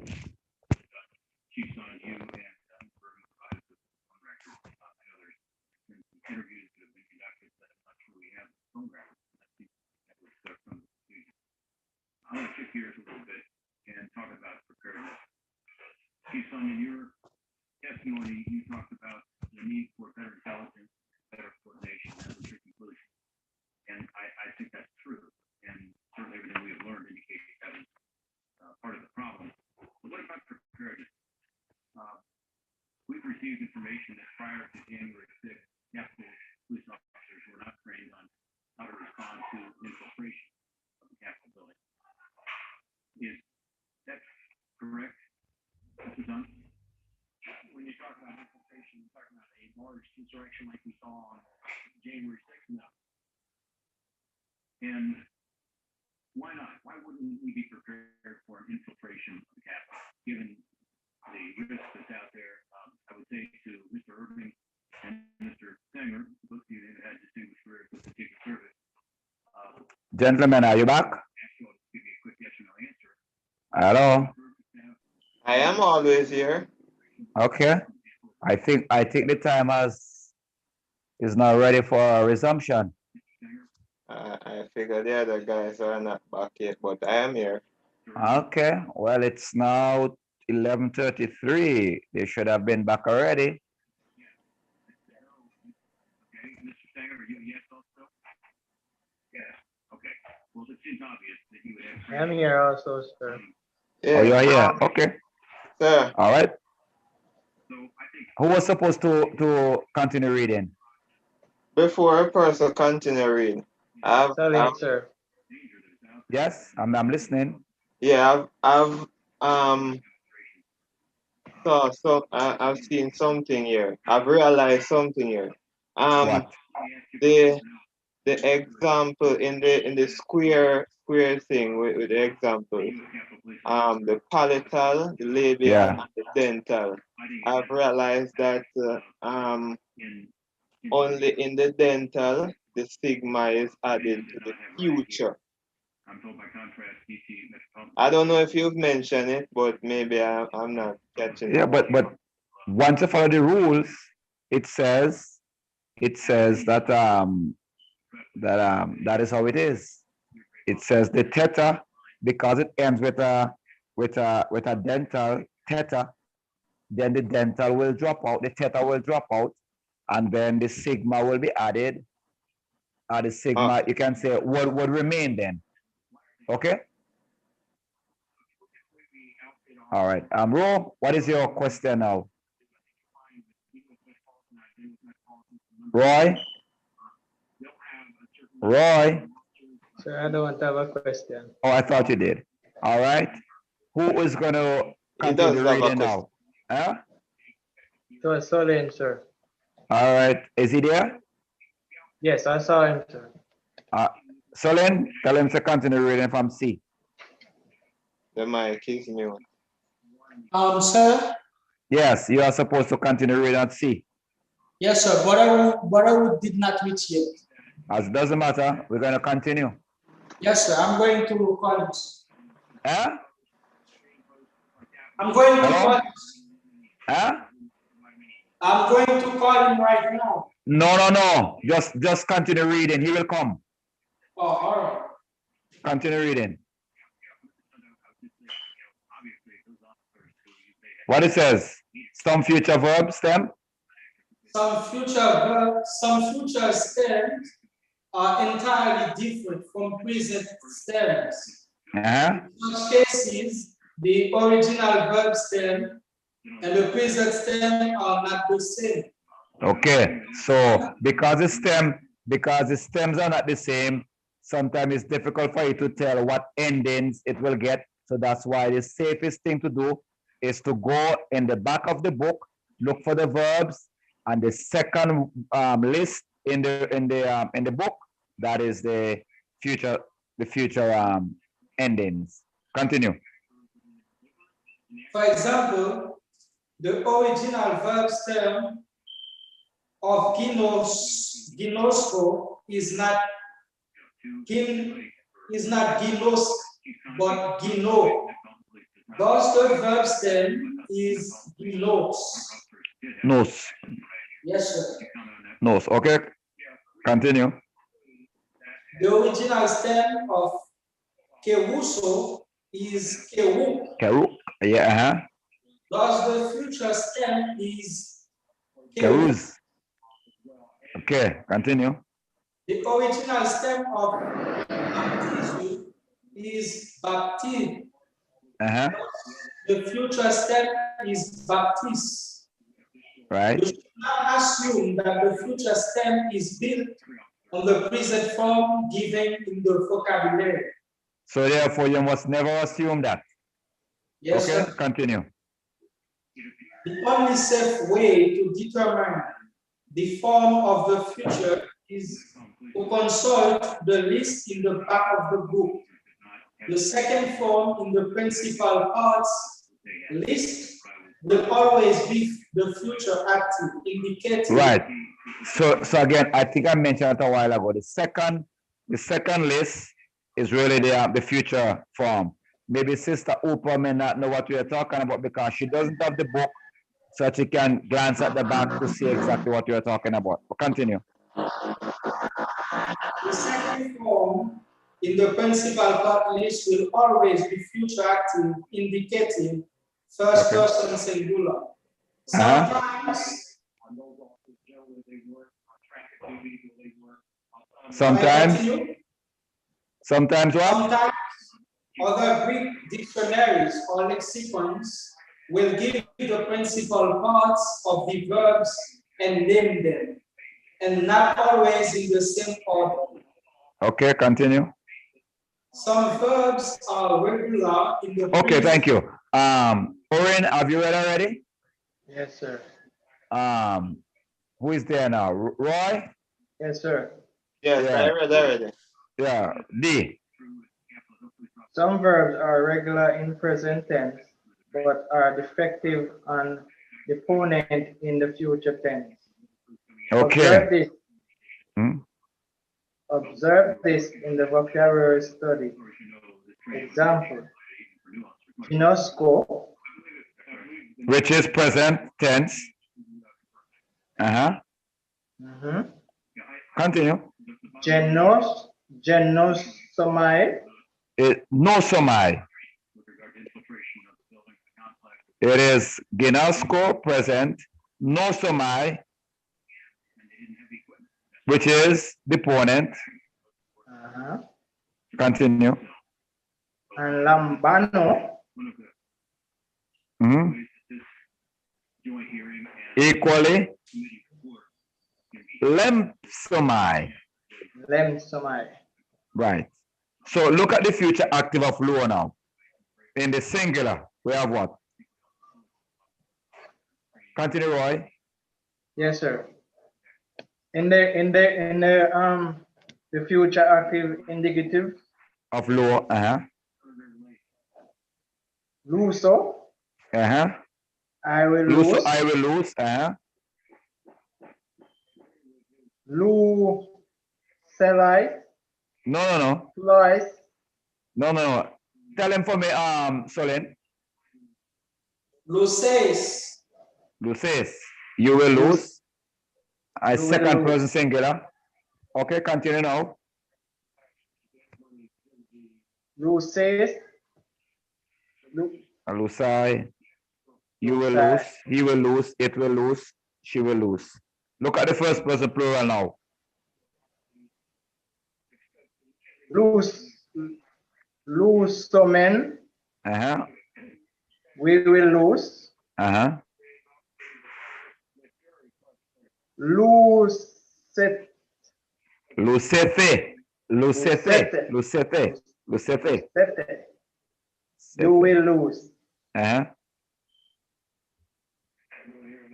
Chief Son, you and Verb provided with on record. I know there's been some interviews that have been conducted, but I'm not sure we have the program. I think that was from the conclusion. I want to shift gears a little bit and talk about preparedness. Chief Son, in your testimony, you talked about the need for better intelligence, better coordination. That was your conclusion. And I think that's true. And certainly everything we have learned indicates that is part of the problem. But what about preparedness? We've received information that prior to January 6th, Capitol police officers were not trained on how to respond to infiltration of the Capitol building. Is that correct, Mr. Dunn? When you talk about infiltration, you're talking about a large insurrection like we saw on January 6th. No. And why not? Why wouldn't we be prepared for an infiltration of the Capitol, given the risk that's out there? I would say to Mr. Irving and Mr. Sanger, both of you that had distinguished careers with the Secret Service. Gentlemen, are you back? Give me a quick yes or no answer. Hello. I am always here. Okay. I think the time is now ready for a resumption. I figured the other guys are not back yet, but I am here. Okay. Well, it's now 11:33. They should have been back already. Okay, Mr. Sanger, are you a yes also? Yes. Okay. Well, it seems obvious that you would have. I'm here also, sir. Yeah. Oh, you're here. Okay. Sir. All right. So I think Who was supposed to continue reading? Before a person continue reading, Solid, sir. Yes, I'm listening. yeah, I've I've seen something here. I've realized something here. What? The example in the square thing with the example, the palatal, the labial, Yeah. and the dental. I've realized that only in the dental the sigma is added to the future. I'm told by contrast, DC Metropolitan. I don't know if you've mentioned it, but maybe I'm not catching Yeah, it. but once you follow the rules, it says that that is how it is. It says the theta, because it ends with a dental theta, then the dental will drop out, the theta will drop out, and then the sigma will be added. The sigma, you can say what would remain then. Okay. All right. Ro, what is your question now? Roy? Roy? Sir, I don't have a question. Oh, I thought you did. All right. Who is going to He does continue have a reading question. now? Huh? So, Solid, sir. All right. Is he there? Yes, I saw him, sir. Solin, tell him to continue reading from C. The mic is new. Sir? Yes, you are supposed to continue reading at C. Yes, sir, but I did not reach yet. As it doesn't matter, we're going to continue. Yes, sir, I'm going to call him. Huh? I'm going to Hello? call him. Huh? I'm going to call him right now. No. Just continue reading. He will come. Oh, all right. Continue reading. What it says? Some future verbs, stem? Some future stems are entirely different from present stems. Uh-huh. In such cases, the original verb stem and the present stem are not the same. Okay, so because the stems are not the same, sometimes it's difficult for you to tell what endings it will get. So that's why the safest thing to do is to go in the back of the book, look for the verbs, and the second list in the book, that is the future endings. Continue. For example, the original verb stem of ginosko is not ginos, but gino. Thus the verb stem is ginos. Nos. Yes, sir. Nos. Okay. Continue. The original stem of keruso is keruk. Keruk. Yeah. Thus the future stem is Keruz. Okay. Continue. The original stem of baptizo is baptiste. The future stem is baptiste. Right. You should not assume that the future stem is built on the present form given in the vocabulary. So therefore, you must never assume that. Yes, okay, sir. Continue. The only safe way to determine the form of the future is to consult the list in the back of the book. The second form in the principal parts list will always be the future active, indicating. Right. So again, I think I mentioned it a while ago. The second list is really the future form. Maybe Sister Upa may not know what we are talking about because she doesn't have the book, so she can glance at the back to see exactly what you are talking about. But continue. The second form in the principal part list will always be future active, indicating first person singular. Sometimes. Sometimes what? Sometimes other Greek dictionaries or lexicons will give the principal parts of the verbs and name them, and not always in the same order. Okay, continue. Some verbs are regular in the. Okay, thank you. Oren, have you read already? Yes, sir. Who is there now? Roy? Yes, sir. Yes, yeah. I read already. Yeah, D. Some verbs are regular in present tense, but are defective and deponent in the future tense. Okay. Observe this in the vocabulary study. Example, ginosko, which is present tense. Continue. Genosomai. Nosomai. It is ginosko present, nosomai, which is deponent. Continue. And lambano. Equally. Lemsomai. Lemsomai. Right. So look at the future active of luo now. In the singular, we have what? Continue, Roy. Yes, sir. In the future active indicative of luo, luso. I will luso, lose. I will lose. Lu Selite. No. Lois. No. Tell him for me, Solin. Luces. You will lose. I second person singular. Okay, continue now. Luces. Lusai. You will lose. He will lose. It will lose. She will lose. Look at the first person plural now. Lusomen. We will lose. Lucete. Lucete. Lucete. Lucete. Lucete. Lucete. You will lose.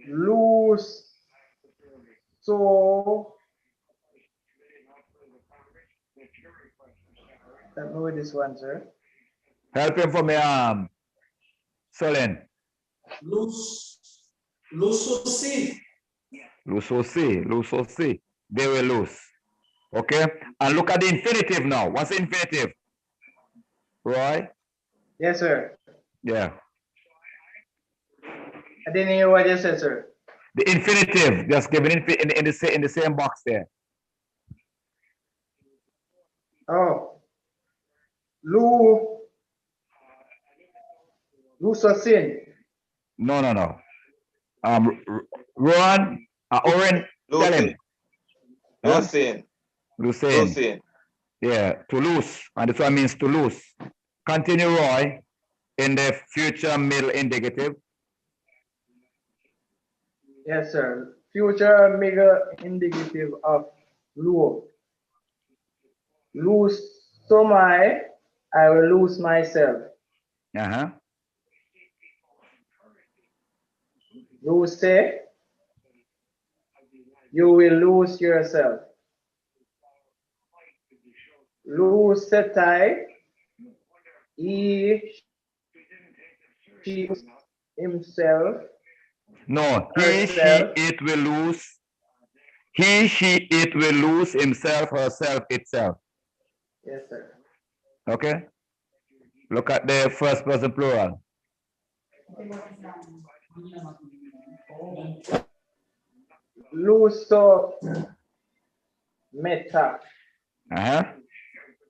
Lose. So. Don't know this one, sir. Help him for me, Solen. Lusosi. Lusosi. They will lose. Okay? And look at the infinitive now. What's the infinitive? Roy? Yes, sir. Yeah. I didn't hear what you said, sir. The infinitive, just give it in the same box there. Oh. Lusosin. No. Ron, Oren, tell him. Lucien. Yeah, to lose. And this one means to lose. Continue, Roy, in the future middle indicative. Yes, sir. Future middle indicative of lu. Lose somai, I will lose myself. Lose say, you will lose yourself. Lose setai, she himself. No, herself. it will lose. He, she, it will lose himself, herself, itself. Yes, sir. Okay? Look at the first person plural. Luso meta.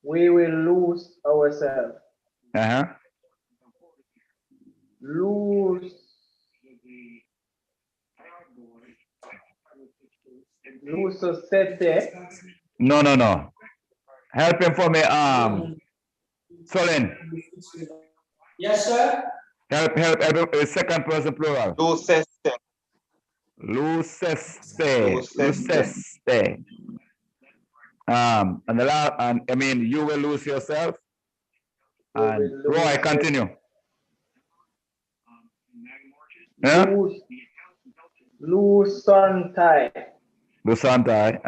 We will lose ourselves. Lose. Luso sete. No. Help him for me, Solin. Yes, sir. Help, second person plural. Luceste. And the last, and I mean, you will lose yourself. And Roy, continue. Lusantai. Lusantai,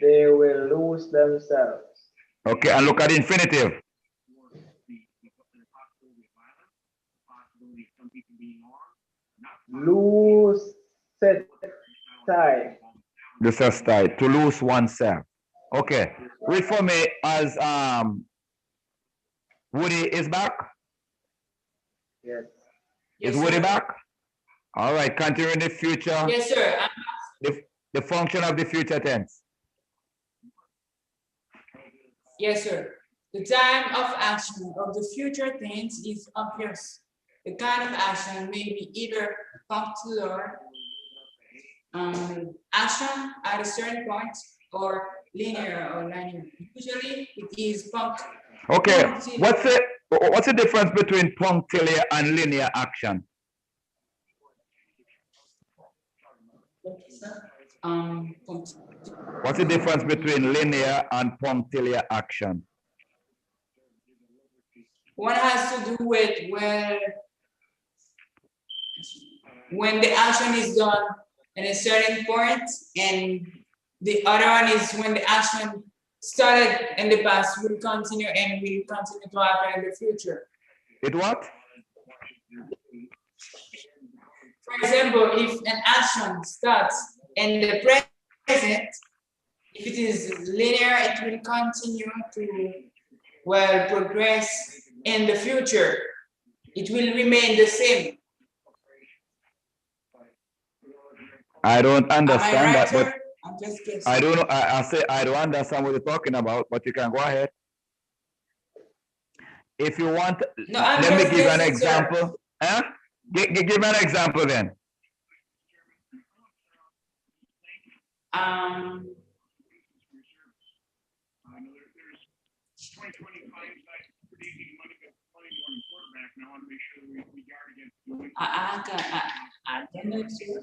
They will lose themselves. Okay, and look at the infinitive. Lusetai, to lose oneself. Okay, read for me as Woody is back. Yes. Is Woody back? All right, continue in the future. Yes, sir. The function of the future tense. Yes, sir. The time of action of the future tense is obvious. The kind of action may be either punctual action at a certain point or linear. Usually it is punctual. Okay, what's the difference between punctiliar and linear action? What's the difference between linear and punctiliar action? One has to do with when the action is done at a certain point, and the other one is when the action started in the past will continue and will continue to happen in the future. It what? For example, if an action starts in the present, if it is linear, it will continue to progress in the future. It will remain the same. I don't understand that, but I'm just guessing. I don't know. I say I don't understand what you're talking about, but you can go ahead. If you want, no, let me give you an example. Huh? Give me an example then. There's 2025 pretty easy money more than quarterback. Now I want to make sure we I don't know, sir.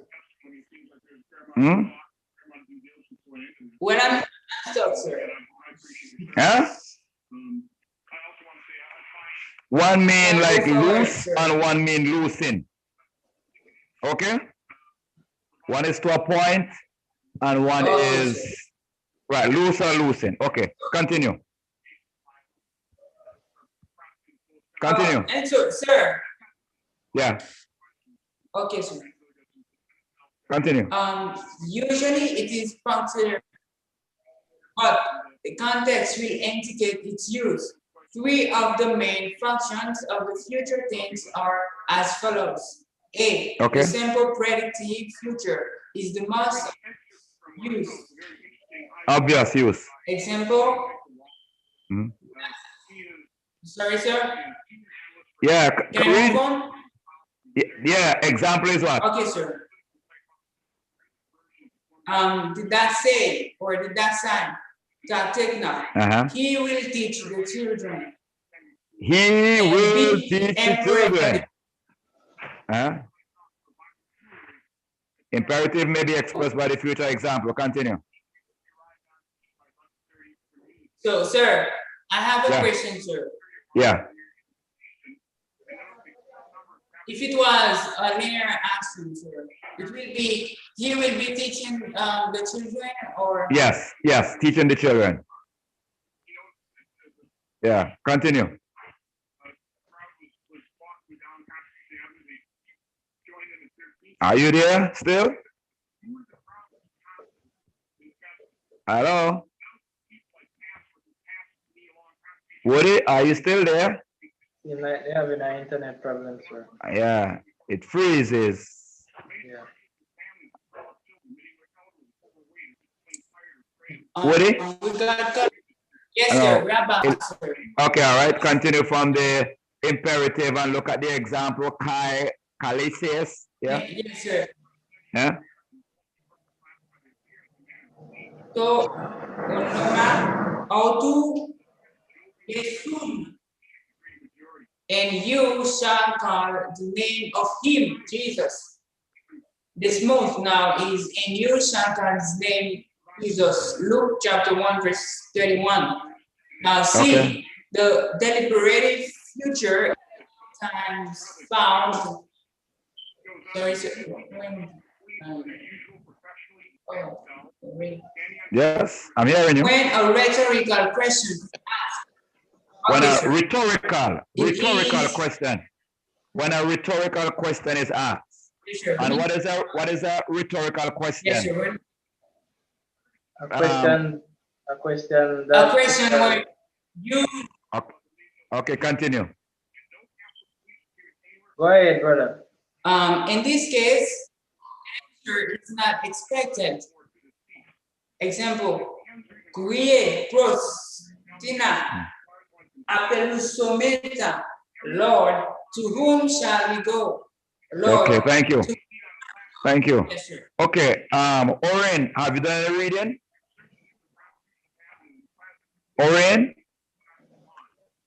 Hmm? When I'm stuck, sir. Huh? One mean like loose and one mean loosen. Okay? One is to a point and one is right, loose or loosen. Okay, continue. Continue. And so, sir. Yeah. Okay, sir. Continue. Usually it is functional, but the context will indicate its use. Three of the main functions of the future tense are as follows. A, okay. The simple predicative future is the most used. Obvious use. Example. Sorry, sir. Yeah. Can I move on? Yeah. Example is what? Okay, sir. Did that say or did that sign? He will teach the children. He will teach the children. Imperative may be expressed by the future example. Continue. So, sir, I have a question, sir. Yeah. If it was a linear action, sir, it will be, he will be teaching the children or? Yes, teaching the children. Yeah, continue. Are you there still? Hello? Woody, are you still there? They have an internet problem, sir. Yeah, it freezes. Yeah. Woody? Yes, sir. Okay, all right. Continue from the imperative and look at the example. Kalisis. Yeah. Yes, sir. Yeah. So, how to assume, and you shall call the name of him, Jesus. This month now is, and you shall call his name Jesus. Luke chapter 1, verse 31. Now see, the deliberative future times found. Sorry, sir. Yes, I'm hearing you. When a rhetorical question is asked. When a rhetorical question. When a rhetorical question is asked. Yes, sir. And what is a rhetorical question? Yes, sir. A question where you. Okay, continue. Go ahead, brother. In this case, answer is not expected. Example, Curie, pros, Tina, Apelusometa, Lord, to whom shall we go? Lord. Okay, thank you. Thank you. Yes, sir. Okay, Oren, have you done any reading? Oren?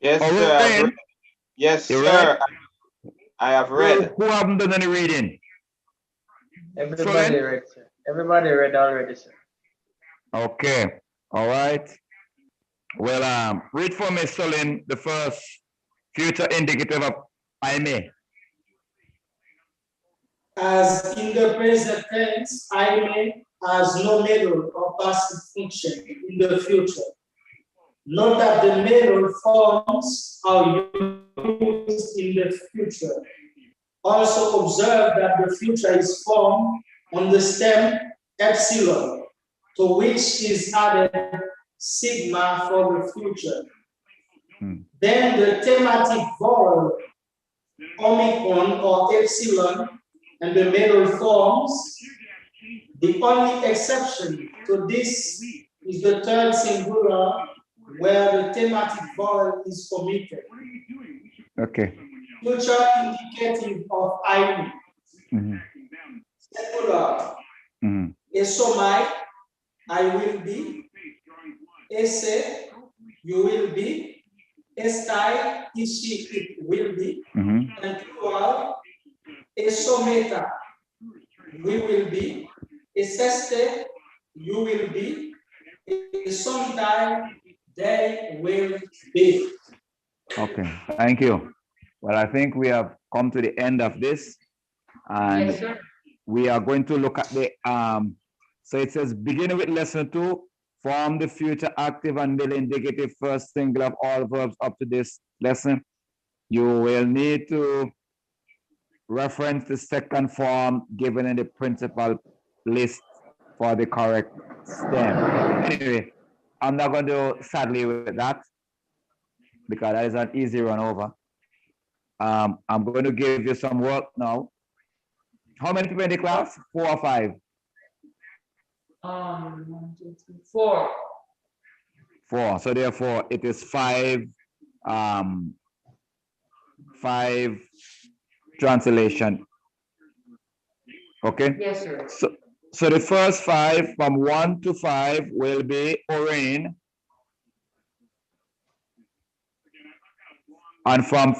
Yes, sir. Yes, sir. I have read. Who haven't done any reading? Everybody read, sir. Everybody read already, sir. Okay, all right. Well, read for me, Solin, the first future indicative of I may. As in the present tense, I may has no middle or passive function in the future. Note that the middle forms are used in the future. Also observe that the future is formed on the stem epsilon, to which is added sigma for the future. Then the thematic vowel omicron or epsilon and the middle forms. The only exception to this is the third singular, where the thematic vowel is omitted. Okay. Future indicative of I. Singular. Esomai, I will be. Ese, you will be. Estai, ishi, it will be. And plural, Esometa, we will be. Eseste, you will be. Sometime they will be. Okay, thank you. Well, I think we have come to the end of this, and Yes, sir. we are going to look at the so it says beginning with lesson 2, form the future active and middle indicative first singular of all verbs up to this lesson. You will need to reference the second form given in the principal list for the correct stem. Anyway, I'm not going to sadly with that because that is an easy run over. I'm going to give you some work now. How many people in the class? 4 or 5? 1, 2, 3, 4. 4. So therefore, it is 5 translation. Okay. Yes, sir. So the first 5 from 1 to 5 will be Orin. And from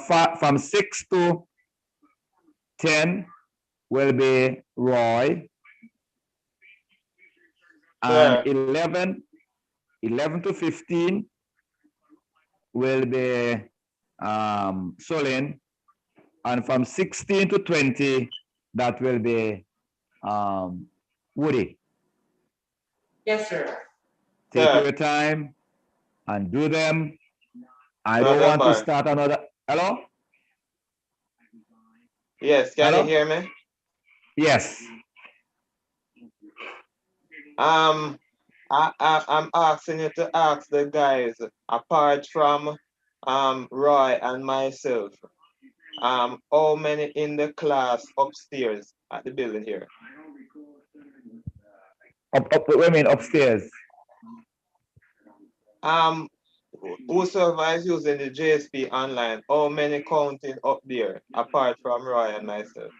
6 to 10 will be Roy. And 11 to 15 will be Solin. And from 16 to 20, that will be Woody. Yes, sir. Take your time and do them. I don't want to start another. Hello? Yes, can Hello? you hear me? Yes. I'm asking you to ask the guys, apart from Roy and myself, how many in the class upstairs at the building here? What mean upstairs? Whosoever is using the JSP online, how many counting up there apart from Roy and myself?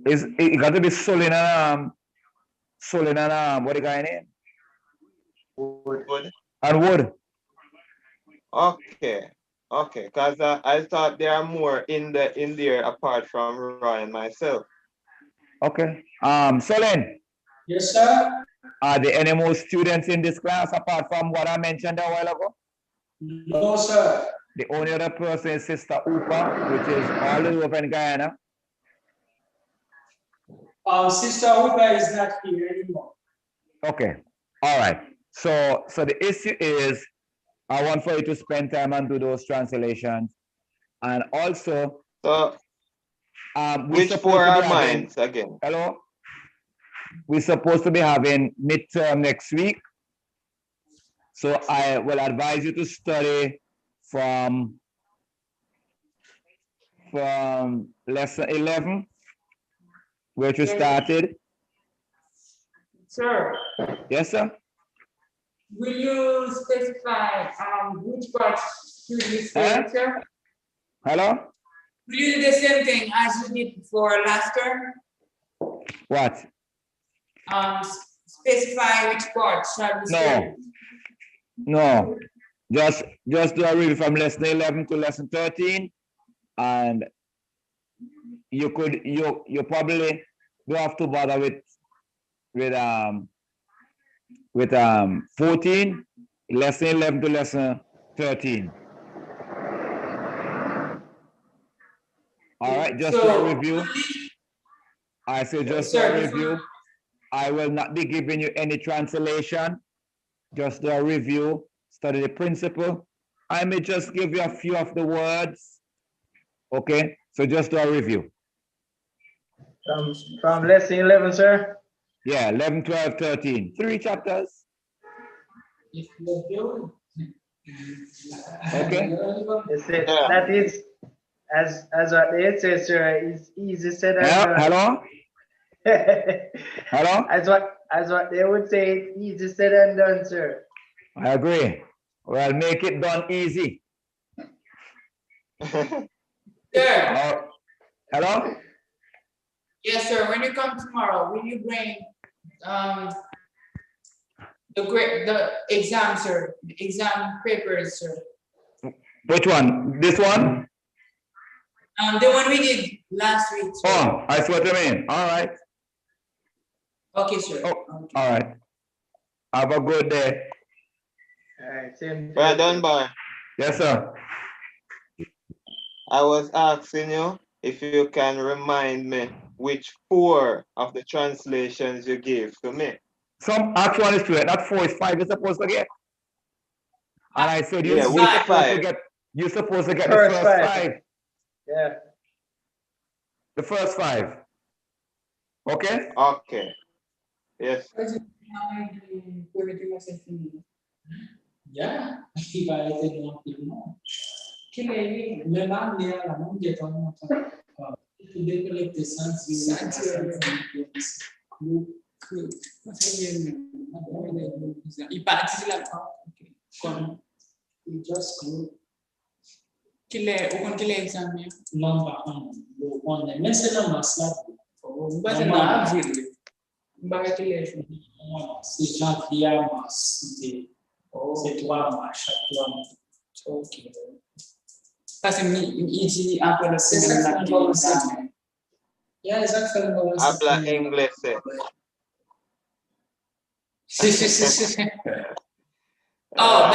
It got to be Solin and what the guy name? Wood. And Wood. Okay, because I thought there are more in there apart from Roy and myself. Okay. Solin. Yes, sir. Are there any more students in this class apart from what I mentioned a while ago? No, sir. The only other person is Sister Upa, which is all the way up in Guyana. Sister Upa is not here anymore. Okay. All right. So the issue is I want for you to spend time and do those translations. And also, which 4 are mine again? Hello? We're supposed to be having midterm next week. So I will advise you to study from lesson 11, where you started. Sir. Yes, sir? Will you specify which parts should we say, sir? Hello? Will you do the same thing as you did for last term? What? Specify which part shall we say? No. Just do a review from lesson 11 to lesson 13, and you probably don't have to bother with 14, lesson 11 to lesson 13. All right, just do a review. I say just do a review. I will not be giving you any translation. Just do a review, study the principle. I may just give you a few of the words. Okay, so just do a review. From lesson 11, sir? Yeah, 11, 12, 13. 3 chapters. Okay. That is, as what they say, sir, is easy said and done. Hello? Hello? As what they would say, it's easy said and done, sir. I agree. Well, make it done easy. Sir. Hello? Yes, sir. When you come tomorrow, will you bring the exam, sir? The exam papers, sir. Which one? This one? The one we did last week, sir. Oh, I see what you mean. All right. Okay, sir. Oh, Okay. all right. Have a good day. All right, same. Well done, boy. Yes, sir. I was asking you if you can remind me which 4 of the translations you gave to me. Some actual is straight, not 4 is 5 you're supposed to get. And I said Yeah, you're which supposed to 5? get the First first five. 5. Yeah. The first 5. Okay? Okay. Yes. Ya, iba a tener un primo. Que le mande a la monja todo tu de collecte sans Il partit là. comme il just go Qu'il est, au compte qu'il est examiné. number 1 le on est mais c'est la masse là But in avril, but qu'il est. c'est janvier mars c'est 3 mois chaque 3 mois. Ok. Parce que il dit après le C'est ça qu'on va examen. Yeah, exactement. Habla inglés. Sí, sí, sí, sí. Oh,